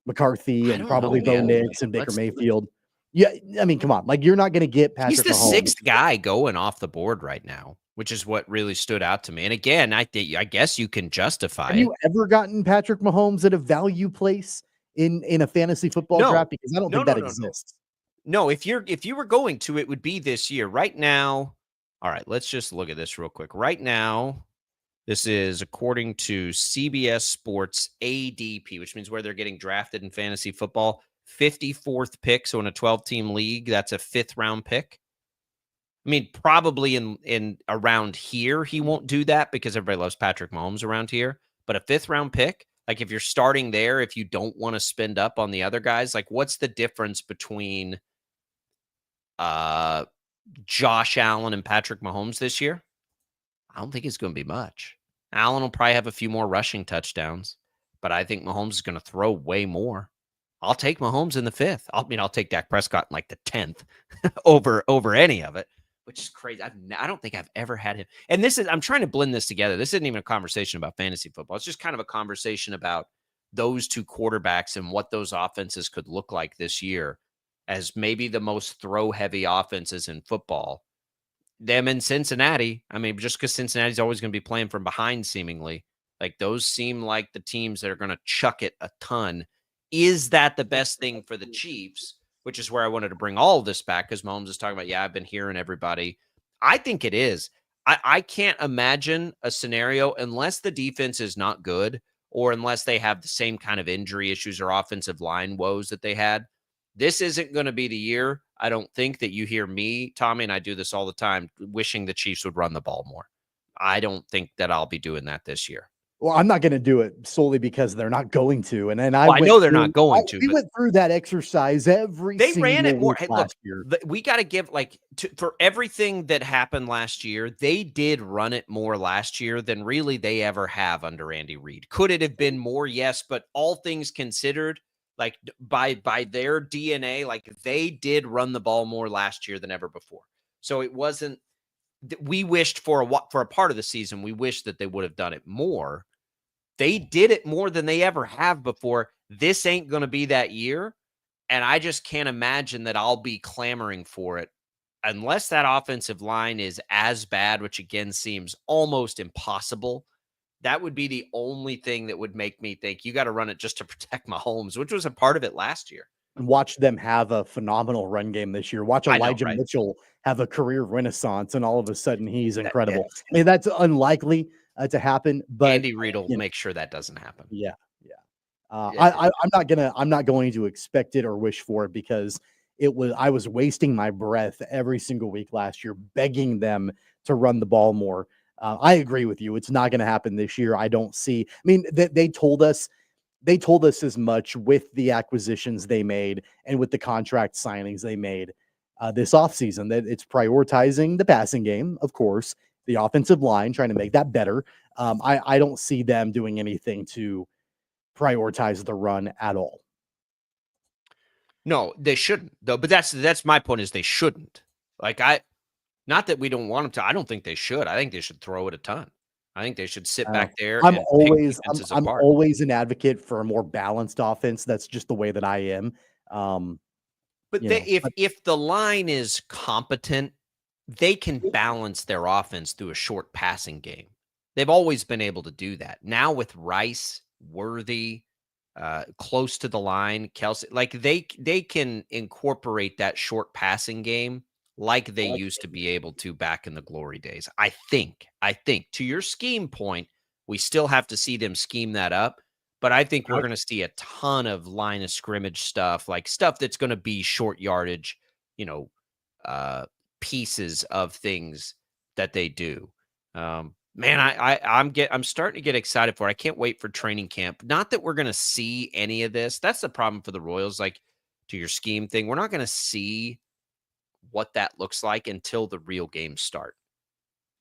McCarthy I and don't probably know, Bo man. Nix and Baker Mayfield. Yeah, I mean, come on. Like, you're not going to get Patrick He's the Mahomes. sixth guy going off the board right now, which is what really stood out to me. And again, I guess you can justify Have it. you ever gotten Patrick Mahomes at a value place in a fantasy football draft? Because I don't think that exists. No, if you were going to, it would be this year. Right now, all right, let's just look at this real quick. Right now, this is according to CBS Sports ADP, which means where they're getting drafted in fantasy football. 54th pick, so in a 12-team league, that's a 5th round pick. I mean, probably in around here, he won't do that because everybody loves Patrick Mahomes around here. But a 5th round pick, like if you're starting there, if you don't want to spend up on the other guys, like what's the difference between Josh Allen and Patrick Mahomes this year? I don't think it's going to be much. Allen will probably have a few more rushing touchdowns, but I think Mahomes is going to throw way more. I'll take Mahomes in the 5th. I'll take Dak Prescott in like the 10th over any of it, which is crazy. I don't think I've ever had him. And I'm trying to blend this together. This isn't even a conversation about fantasy football. It's just kind of a conversation about those two quarterbacks and what those offenses could look like this year as maybe the most throw-heavy offenses in football. Them in Cincinnati, I mean, just because Cincinnati's always going to be playing from behind seemingly, like those seem like the teams that are going to chuck it a ton. Is that the best thing for the Chiefs? Which is where I wanted to bring all of this back because Mahomes is talking about, I've been hearing everybody. I think it is. I can't imagine a scenario unless the defense is not good or unless they have the same kind of injury issues or offensive line woes that they had. This isn't going to be the year, I don't think, that you hear me, Tommy, and I do this all the time, wishing the Chiefs would run the ball more. I don't think that I'll be doing that this year. Well, I'm not going to do it solely because they're not going to. And then I know they're not going to. We went through that exercise they ran it more. Hey, last look, year. We got to give for everything that happened last year. They did run it more last year than really they ever have under Andy Reid. Could it have been more? Yes, but all things considered, like by their DNA, like they did run the ball more last year than ever before. So it wasn't. We wished for a part of the season, we wished that they would have done it more. They did it more than they ever have before. This ain't going to be that year. And I just can't imagine that I'll be clamoring for it unless that offensive line is as bad, which again seems almost impossible. That would be the only thing that would make me think you got to run it just to protect Mahomes, which was a part of it last year. Watch them have a phenomenal run game this year. Watch Elijah Mitchell have a career renaissance, and all of a sudden he's incredible. I mean, that's unlikely to happen, but Andy Reid will make sure that doesn't happen. Yeah. I'm not going to expect it or wish for it because I was wasting my breath every single week last year, begging them to run the ball more. I agree with you. It's not going to happen this year. I don't see. I mean, they told us as much with the acquisitions they made and with the contract signings they made this offseason, that it's prioritizing the passing game, of course, the offensive line, trying to make that better. I don't see them doing anything to prioritize the run at all. No, they shouldn't, though. But that's my point, is they shouldn't. Not that we don't want them to. I don't think they should. I think they should throw it a ton. I think they should sit back there. I'm always an advocate for a more balanced offense. That's just the way that I am. If the line is competent, they can balance their offense through a short passing game. They've always been able to do that. Now with Rice, Worthy, close to the line, Kelsey, like they can incorporate that short passing game like they used to be able to back in the glory days. I think to your scheme point, we still have to see them scheme that up, but I think we're going to see a ton of line of scrimmage stuff, like stuff that's going to be short yardage, pieces of things that they do. Man, I'm starting to get excited for it. I can't wait for training camp. Not that we're going to see any of this. That's the problem for the Royals. Like, to your scheme thing, we're not going to see what that looks like until the real games start.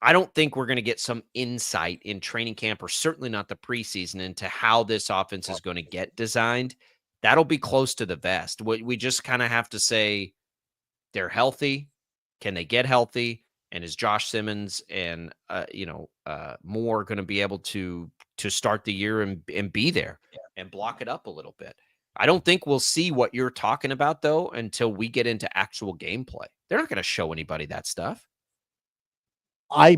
I don't think we're going to get some insight in training camp, or certainly not the preseason, into how this offense is going to get designed. That'll be close to the vest. We just kind of have to say they're healthy. Can they get healthy? And is Josh Simmons and Moore going to be able to start the year and be there and block it up a little bit? I don't think we'll see what you're talking about, though, until we get into actual gameplay. They're not going to show anybody that stuff. I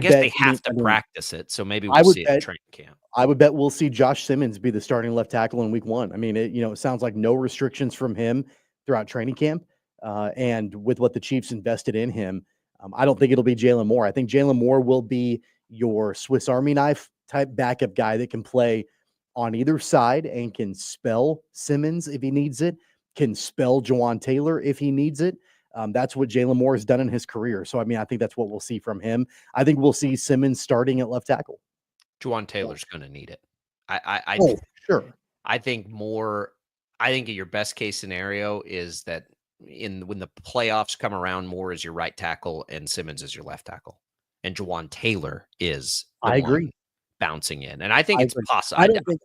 guess they have to practice it, so maybe we'll see it in training camp. I would bet we'll see Josh Simmons be the starting left tackle in week 1. I mean, it sounds like no restrictions from him throughout training camp. And with what the Chiefs invested in him, I don't think it'll be Jalen Moore. I think Jalen Moore will be your Swiss Army knife type backup guy that can play on either side and can spell Simmons if he needs it, can spell Jawan Taylor if he needs it. That's what Jalen Moore has done in his career. So, I mean, I think that's what we'll see from him. I think we'll see Simmons starting at left tackle. Jawan Taylor's going to need it. Sure. I think your best case scenario is that when the playoffs come around, Moore is your right tackle and Simmons is your left tackle, and Jawan Taylor is I agree bouncing in, and I think it's possible.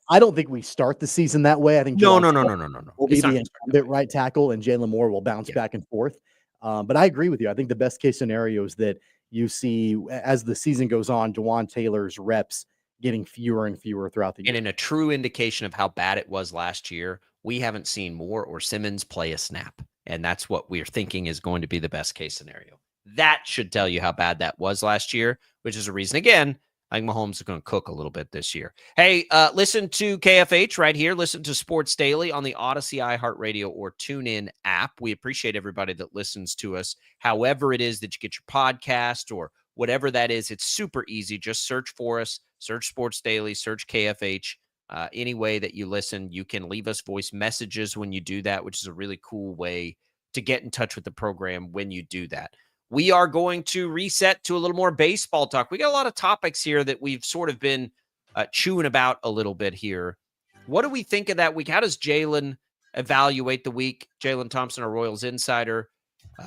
I don't think we start the season that way. I think no. We'll be the incumbent right tackle, and Jalen Moore will bounce back and forth. But I agree with you. I think the best case scenario is that you see, as the season goes on, Jawan Taylor's reps getting fewer and fewer throughout the year. And in a true indication of how bad it was last year, we haven't seen Moore or Simmons play a snap. And that's what we're thinking is going to be the best case scenario. That should tell you how bad that was last year, which is a reason, again, I think Mahomes is going to cook a little bit this year. Hey, listen to KFH right here. Listen to Sports Daily on the Odyssey, iHeartRadio, or TuneIn app. We appreciate everybody that listens to us. However it is that you get your podcast or whatever that is, it's super easy. Just search for us. Search Sports Daily. Search KFH. Any way that you listen, you can leave us voice messages when you do that, which is a really cool way to get in touch with the program when you do that. We are going to reset to a little more baseball talk. We got a lot of topics here that we've sort of been chewing about a little bit here. What do we think of that week? How does Jaylon evaluate the week? Jaylon Thompson, our Royals Insider,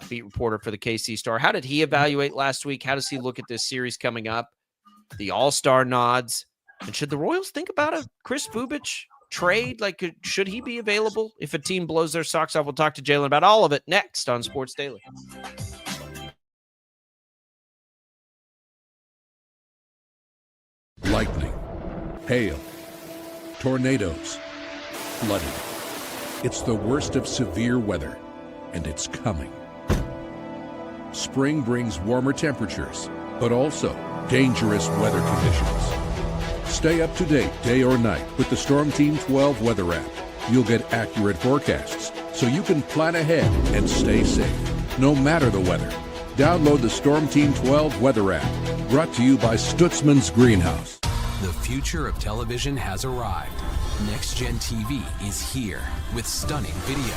beat reporter for the KC Star. How did he evaluate last week? How does he look at this series coming up? The All-Star nods. And should the Royals think about a Chris Bubich trade? Like, should he be available if a team blows their socks off? We'll talk to Jaylon about all of it next on Sports Daily. Lightning, hail, tornadoes, flooding. It's the worst of severe weather, and it's coming. Spring brings warmer temperatures, but also dangerous weather conditions. Stay up to date day or night with the Storm Team 12 weather app. You'll get accurate forecasts, so you can plan ahead and stay safe, no matter the weather. Download the Storm Team 12 weather app, brought to you by Stutzman's Greenhouse. The future of television has arrived. Next Gen TV is here with stunning video,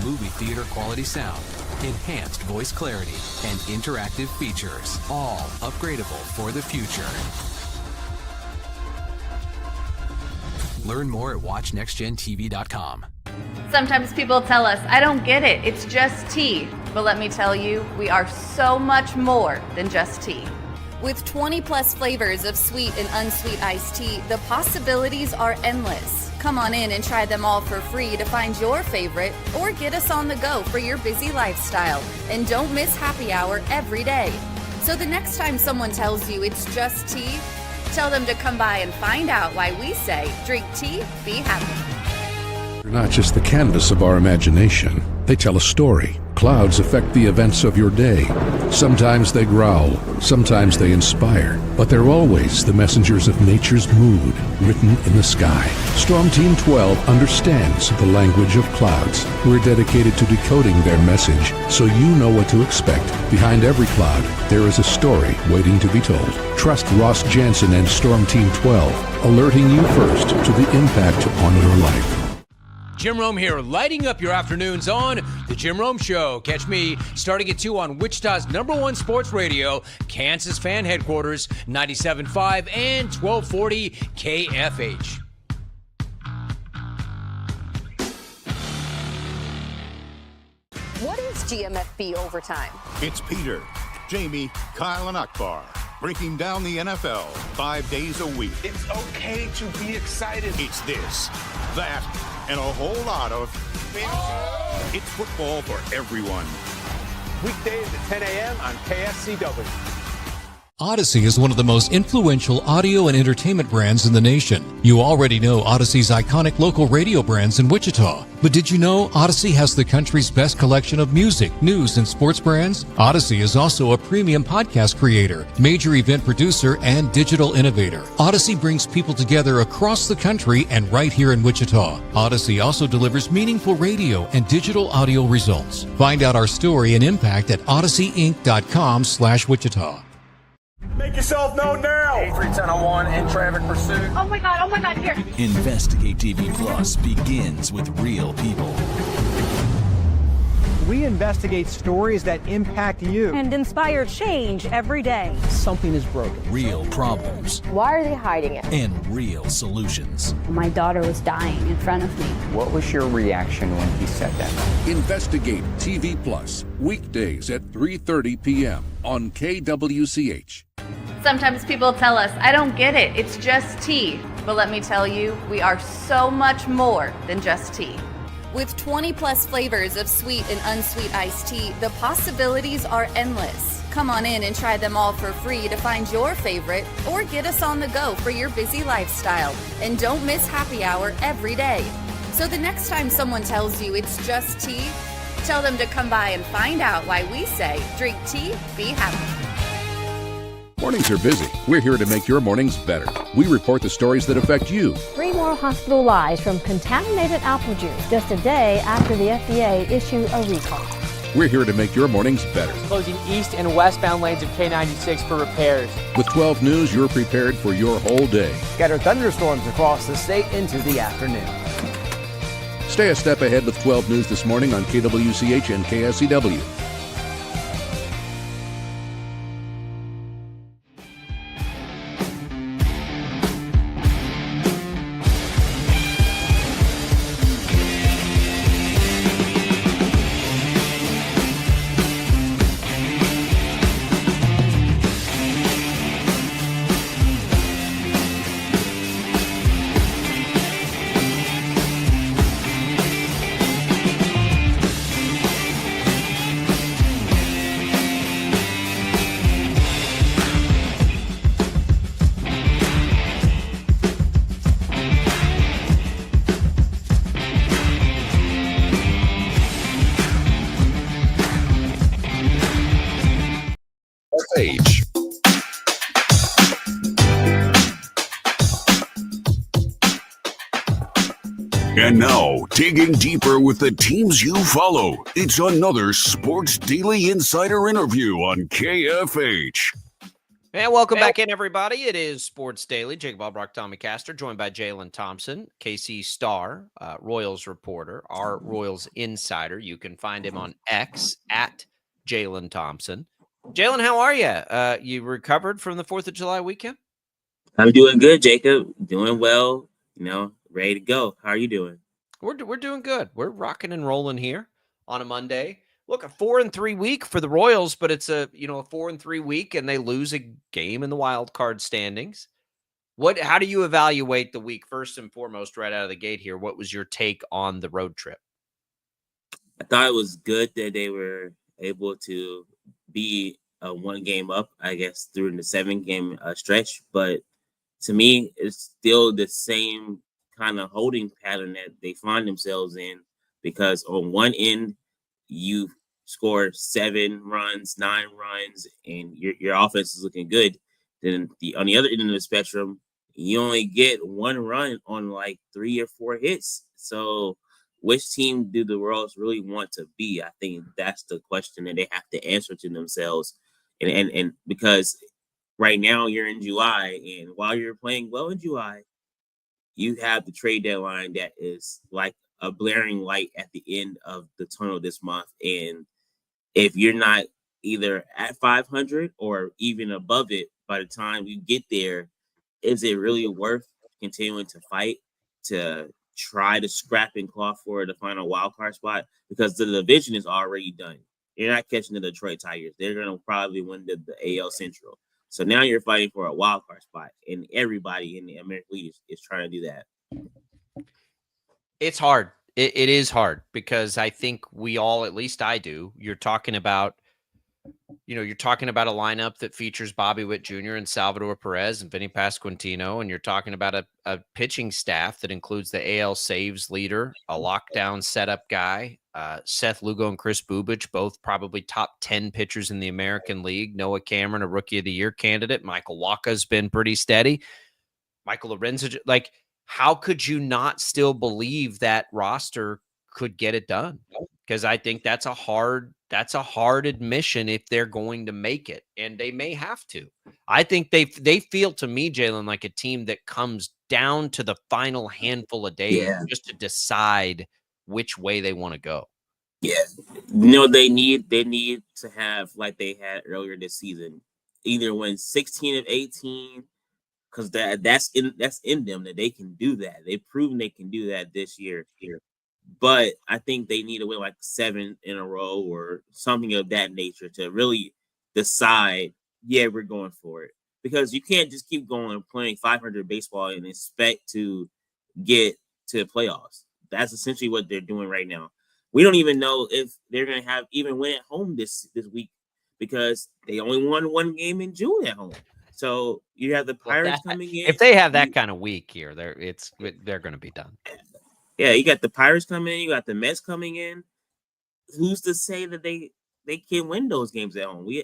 movie theater quality sound, enhanced voice clarity, and interactive features, all upgradable for the future. Learn more at watchnextgentv.com. Sometimes people tell us, I don't get it, it's just tea. But let me tell you, we are so much more than just tea. With 20 plus flavors of sweet and unsweet iced tea, the possibilities are endless. Come on in and try them all for free to find your favorite, or get us on the go for your busy lifestyle. And don't miss happy hour every day. So the next time someone tells you it's just tea, tell them to come by and find out why we say, drink tea, be happy. They're not just the canvas of our imagination. They tell a story. Clouds affect the events of your day. Sometimes they growl, sometimes they inspire, but they're always the messengers of nature's mood, written in the sky. Storm Team 12 understands the language of clouds. We're dedicated to decoding their message, so you know what to expect. Behind every cloud, there is a story waiting to be told. Trust Ross Jansen and Storm Team 12, alerting you first to the impact on your life. Jim Rome here, lighting up your afternoons on The Jim Rome Show. Catch me starting at 2 on Wichita's #1 sports radio, Kansas fan headquarters, 97.5 and 1240 KFH. What is GMFB overtime? It's Peter, Jamie, Kyle, and Akbar breaking down the NFL 5 days a week. It's okay to be excited. It's this, that, and a whole lot of fantasy. It's football for everyone. Weekdays at 10 a.m. on KSCW. Odyssey is one of the most influential audio and entertainment brands in the nation. You already know Odyssey's iconic local radio brands in Wichita. But did you know Odyssey has the country's best collection of music, news, and sports brands? Odyssey is also a premium podcast creator, major event producer, and digital innovator. Odyssey brings people together across the country and right here in Wichita. Odyssey also delivers meaningful radio and digital audio results. Find out our story and impact at odysseyinc.com/Wichita. Make yourself known now. 8310 in traffic pursuit. Oh my God, here. Investigate TV Plus begins with real people. We investigate stories that impact you. And inspire change every day. Something is broken. Real problems. Why are they hiding it? And real solutions. My daughter was dying in front of me. What was your reaction when he said that? Investigate TV Plus, weekdays at 3:30 p.m. on KWCH. Sometimes people tell us, I don't get it, it's just tea. But let me tell you, we are so much more than just tea. With 20 plus flavors of sweet and unsweet iced tea, the possibilities are endless. Come on in and try them all for free to find your favorite, or get us on the go for your busy lifestyle. And don't miss happy hour every day. So the next time someone tells you it's just tea, tell them to come by and find out why we say, drink tea, be happy. Mornings are busy. We're here to make your mornings better. We report the stories that affect you. 3 more hospital lies from contaminated apple juice just a day after the FDA issued a recall. We're here to make your mornings better. Closing east and westbound lanes of K96 for repairs. With 12 News, you're prepared for your whole day. Scattered thunderstorms across the state into the afternoon. Stay a step ahead with 12 News this morning on KWCH and KSCW. Page. And now, digging deeper with the teams you follow, it's another Sports Daily Insider interview on KFH. And welcome back in, everybody. It is Sports Daily. Jacob Albrock, Tommy Castor, joined by Jaylon Thompson, KC Star, Royals reporter, our Royals Insider. You can find him on X at Jaylon Thompson. Jaylon, how are you? You recovered from the 4th of July weekend? I'm doing good, Jacob. Doing well. Ready to go. How are you doing? We're doing good. We're rocking and rolling here on a Monday. Look, a 4-3 week for the Royals, but it's a 4-3 week, and they lose a game in the wild card standings. How do you evaluate the week first and foremost, right out of the gate here? What was your take on the road trip? I thought it was good that they were able to be one game up, I guess, through the 7-game stretch. But to me, it's still the same kind of holding pattern that they find themselves in, because on one end, you score 7 runs, 9 runs, and your offense is looking good. Then on the other end of the spectrum, you only get 1 run on like 3 or 4 hits. So which team do the Royals really want to be? I think that's the question that they have to answer to themselves. And because right now you're in July, and while you're playing well in July, you have the trade deadline that is like a blaring light at the end of the tunnel this month. And if you're not either at 500 or even above it by the time you get there, is it really worth continuing to fight to try to scrap and claw for the final wild card spot? Because the division is already done. You're not catching the Detroit Tigers. They're going to probably win the AL Central. So now you're fighting for a wild card spot, and everybody in the American League is trying to do that. It's hard. It is hard because I think we all, at least I do, you're talking about a lineup that features Bobby Witt Jr. and Salvador Perez and Vinny Pasquantino, and you're talking about a pitching staff that includes the AL saves leader, a lockdown setup guy, Seth Lugo and Chris Bubic, both probably top 10 pitchers in the American League. Noah Cameron, a Rookie of the Year candidate. Michael Wacha's been pretty steady. Michael Lorenzo, like, how could you not still believe that roster could get it done? Because I think that's a hard admission if they're going to make it, and they may have to. I think they feel to me, Jaylon, like a team that comes down to the final handful of days just to decide which way they want to go. Yeah, they need to have, like they had earlier this season, either win 16 of 18. Because that's in them that they can do that. They've proven they can do that this year. But I think they need to win like 7 in a row or something of that nature to really decide, we're going for it. Because you can't just keep going and playing 500 baseball and expect to get to the playoffs. That's essentially what they're doing right now. We don't even know if they're going to have even win at home this week because they only won 1 game in June at home. So you have the Pirates coming in. If they have that kind of week here, they're going to be done. Yeah, you got the Pirates coming in. You got the Mets coming in. Who's to say that they can win those games at home? You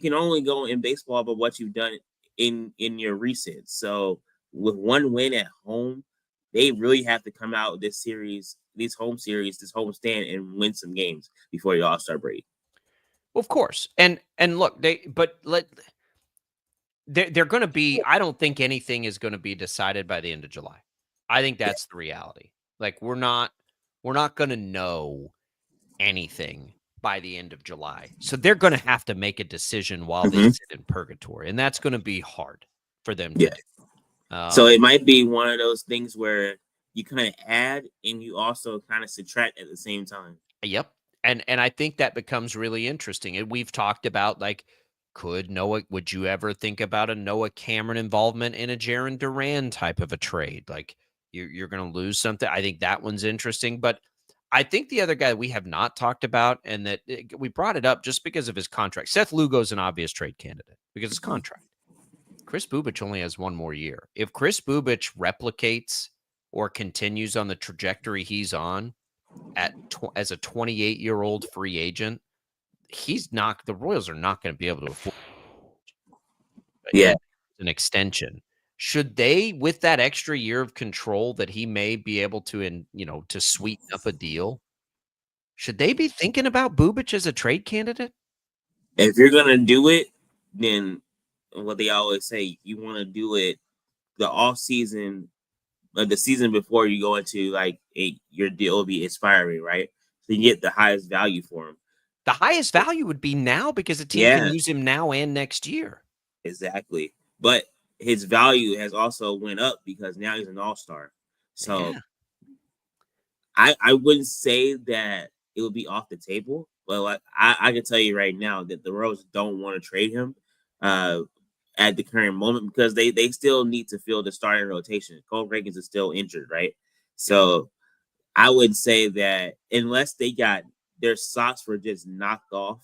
can only go in baseball by what you've done in your recent. So with 1 win at home, they really have to come out this home stand, and win some games before the All-Star break. Well, of course, and look, they're going to be. I don't think anything is going to be decided by the end of July. I think that's the reality. Like we're not going to know anything by the end of July. So they're going to have to make a decision while they sit in purgatory, and that's going to be hard for them to do. So it might be one of those things where you kind of add and you also kind of subtract at the same time. Yep. And I think that becomes really interesting. And we've talked about, like, would you ever think about a Noah Cameron involvement in a Jarren Duran type of a trade? Like you're going to lose something. I think that one's interesting, but I think the other guy we have not talked about, and that we brought it up just because of his contract. Seth Lugo's an obvious trade candidate because his contract. Chris Bubic only has 1 more year. If Chris Bubic replicates or continues on the trajectory he's on as a 28-year-old free agent, the Royals are not going to be able to afford an extension. Should they, with that extra year of control that he may be able to, to sweeten up a deal, should they be thinking about Bubic as a trade candidate? If you're going to do it, then what they always say, you want to do it the off season, the season before you go into your deal will be expiring, right? So you get the highest value for him. The highest value would be now because the team can use him now and next year. Exactly. But his value has also went up because now he's an all-star. So I wouldn't say that it would be off the table, but I can tell you right now that the Royals don't want to trade him at the current moment because they still need to fill the starting rotation. Cole Reagans is still injured, right? So I would say that unless they got their socks were just knocked off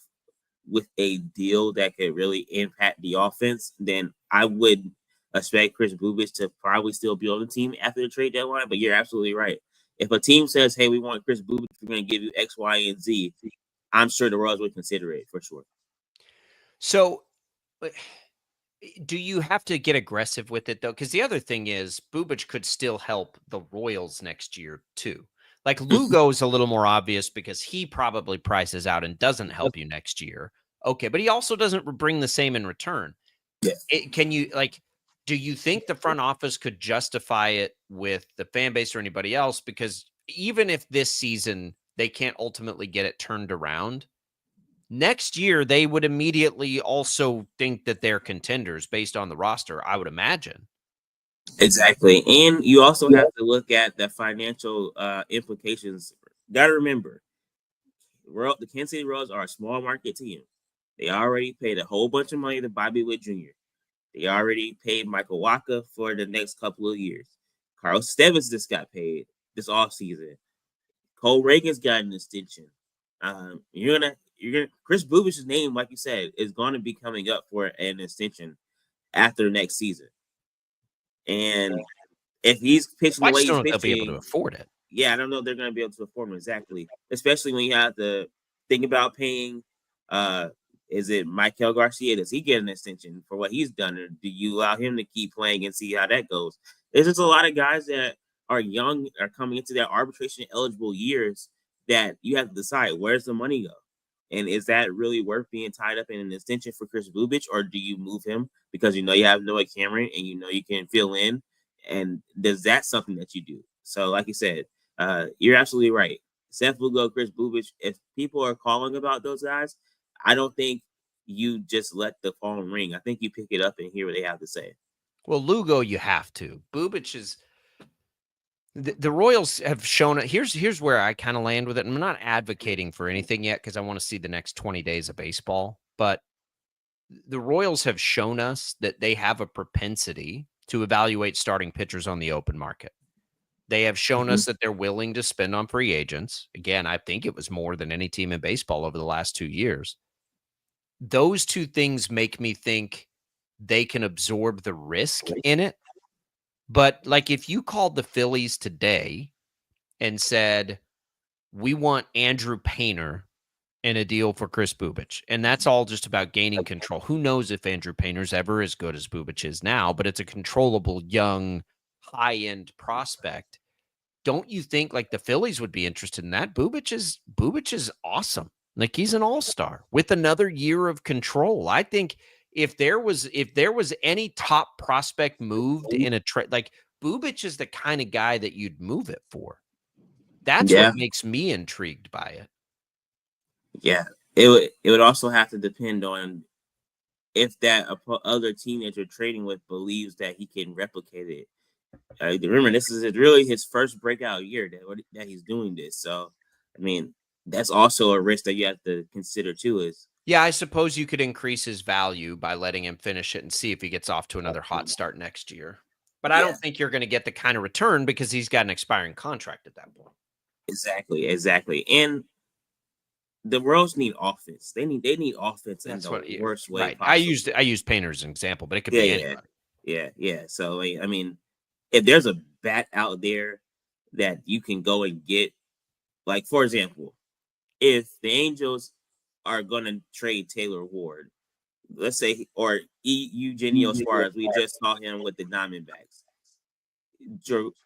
with a deal that could really impact the offense, then I would expect Chris Bubic to probably still be on the team after the trade deadline. But you're absolutely right. If a team says, hey, we want Chris Bubic, we're going to give you X, Y, and Z, I'm sure the Royals would consider it for sure. So do you have to get aggressive with it, though? Because the other thing is Bubic could still help the Royals next year, too. Like Lugo is a little more obvious because he probably prices out and doesn't help you next year. Okay, but he also doesn't bring the same in return. Yeah. Do you think the front office could justify it with the fan base or anybody else? Because even if this season they can't ultimately get it turned around, next year they would immediately also think that they're contenders based on the roster, I would imagine. Exactly. And you also have to look at the financial implications. Got to remember, the Kansas City Royals are a small market team. They already paid a whole bunch of money to Bobby Witt Jr. They already paid Michael Wacha for the next couple of years. Carlos Stebbins just got paid this offseason. Cole Reagan's got an extension. Chris Bubich's name, like you said, is going to be coming up for an extension after next season. And if he's pitching the way he's pitching, they'll be able to afford it. Yeah, I don't know if they're going to be able to afford him exactly, especially when you have to think about paying. Is it Michael Garcia? Does he get an extension for what he's done, or do you allow him to keep playing and see how that goes? There's just a lot of guys that are young, are coming into their arbitration eligible years that you have to decide where's the money go, and is that really worth being tied up in an extension for Chris Bubich, or do you move him because you have Noah Cameron and you can fill in, and does that something that you do? So, like you said, you're absolutely right. Seth Lugo, Chris Bubich. If people are calling about those guys, I don't think you just let the phone ring. I think you pick it up and hear what they have to say. Well, Lugo, you have to. Bubich is the Royals have shown it. Here's where I kind of land with it. I'm not advocating for anything yet because I want to see the next 20 days of baseball. But the Royals have shown us that they have a propensity to evaluate starting pitchers on the open market. They have shown us that they're willing to spend on free agents. Again, I think it was more than any team in baseball over the last 2 years. Those two things make me think they can absorb the risk in it. But like if you called the Phillies today and said, we want Andrew Painter in a deal for Chris Bubich, and that's all just about gaining control. Who knows if Andrew Painter's ever as good as Bubich is now, but it's a controllable, young, high-end prospect. Don't you think like the Phillies would be interested in that? Bubich is awesome. Like he's an all-star with another year of control. I think if there was any top prospect moved in a trade, like Bubich is the kind of guy that you'd move it for. That's what makes me intrigued by it. Yeah, it would also have to depend on if that other team that you're trading with believes that he can replicate it. Remember, this is really his first breakout year that he's doing this. So, I mean, that's also a risk that you have to consider too. Yeah, I suppose you could increase his value by letting him finish it and see if he gets off to another hot start next year. But I don't think you're going to get the kind of return because he's got an expiring contract at that point. Exactly. And the Royals need offense. They need offense in the worst way possible. I used Painter as an example, but it could be anybody. Yeah. So, I mean, if there's a bat out there that you can go and get, like, for example, if the Angels are going to trade Taylor Ward, let's say, or Eugenio Suarez, we just saw him with the Diamondbacks,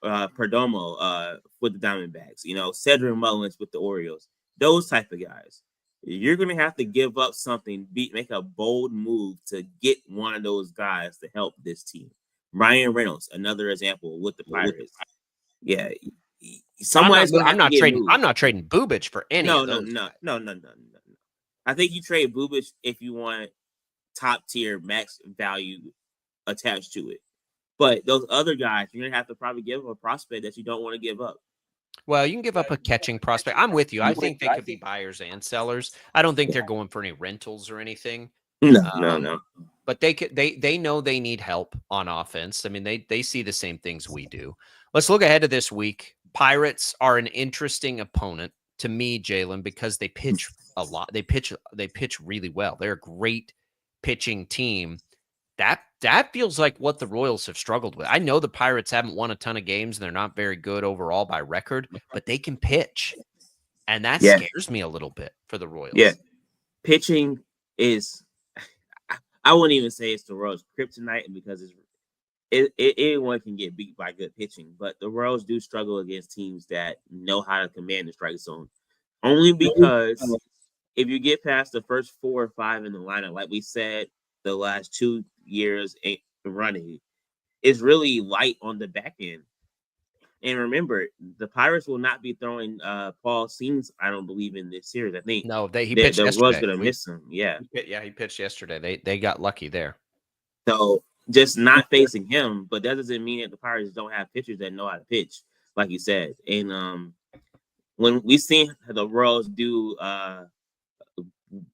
Perdomo with the Diamondbacks, Cedric Mullins with the Orioles, those type of guys. You're going to have to give up something, make a bold move to get one of those guys to help this team. Ryan Reynolds, another example with the Pirates. Yeah. I'm not trading Bubich for any of those. No. I think you trade Bubich if you want top tier max value attached to it. But those other guys, you're going to have to probably give up a prospect that you don't want to give up. Well, you can give up a catching prospect. I'm with you. I think they could be buyers and sellers. I don't think they're going for any rentals or anything. No. But they know they need help on offense. I mean, they see the same things we do. Let's look ahead to this week. Pirates are an interesting opponent to me, Jaylon, because they pitch a lot. They pitch really well. They're a great pitching team. That feels like what the Royals have struggled with. I know the Pirates haven't won a ton of games and they're not very good overall by record, but they can pitch. And that scares me a little bit for the Royals. Yeah. Pitching is, I wouldn't even say it's the Royals' kryptonite because anyone can get beat by good pitching, but the Royals do struggle against teams that know how to command the strike zone. Only because if you get past the first 4 or 5 in the lineup, like we said, the last 2 years running, it's really light on the back end. And remember, the Pirates will not be throwing Paul Scenes, I don't believe, in this series. I think he pitched the yesterday. Royals going to miss him. Yeah. He pitched yesterday. They got lucky there. So just not facing him, but that doesn't mean that the Pirates don't have pitchers that know how to pitch, like you said. And when we've seen the Royals do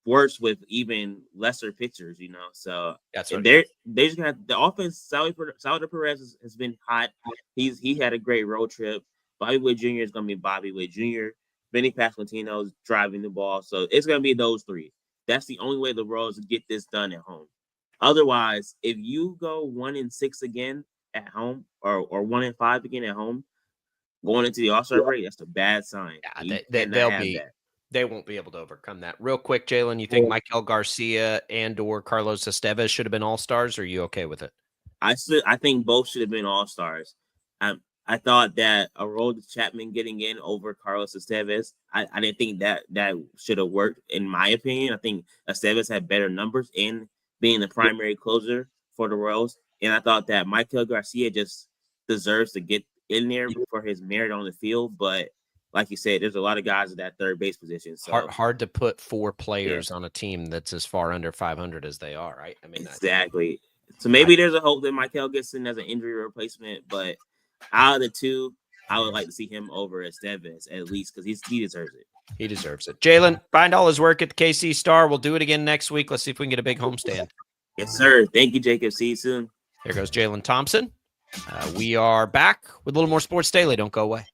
worse with even lesser pitchers, so that's right. They're just gonna have the offense. Salvador Perez has been hot. He had a great road trip. Bobby Witt Jr. is gonna be Bobby Witt Jr. Vinny Pasquantino is driving the ball, so it's gonna be those three. That's the only way the Royals get this done at home. Otherwise, if you go 1-6 again at home, or 1-5 again at home, going into the All-Star break, that's a bad sign. Yeah, they won't be able to overcome that. Real quick, Jaylon, you think Michael Garcia and/or Carlos Estevez should have been All-Stars? Or are you okay with it? I think both should have been All-Stars. I thought that Aroldis Chapman getting in over Carlos Estevez, I didn't think that should have worked, in my opinion. I think Estevez had better numbers in being the primary closer for the Royals. And I thought that Michael Garcia just deserves to get in there for his merit on the field. But like you said, there's a lot of guys at that third base position. So hard to put 4 players on a team that's as far under 500 as they are, right? I mean, exactly. So maybe there's a hope that Michael gets in as an injury replacement, but out of the two, I would like to see him over Estevez at least, because he deserves it. He deserves it. Jaylon, find all his work at the KC Star. We'll do it again next week. Let's see if we can get a big homestand. Yes, sir. Thank you, Jacob. See you soon. There goes Jaylon Thompson. We are back with a little more Sports Daily. Don't go away.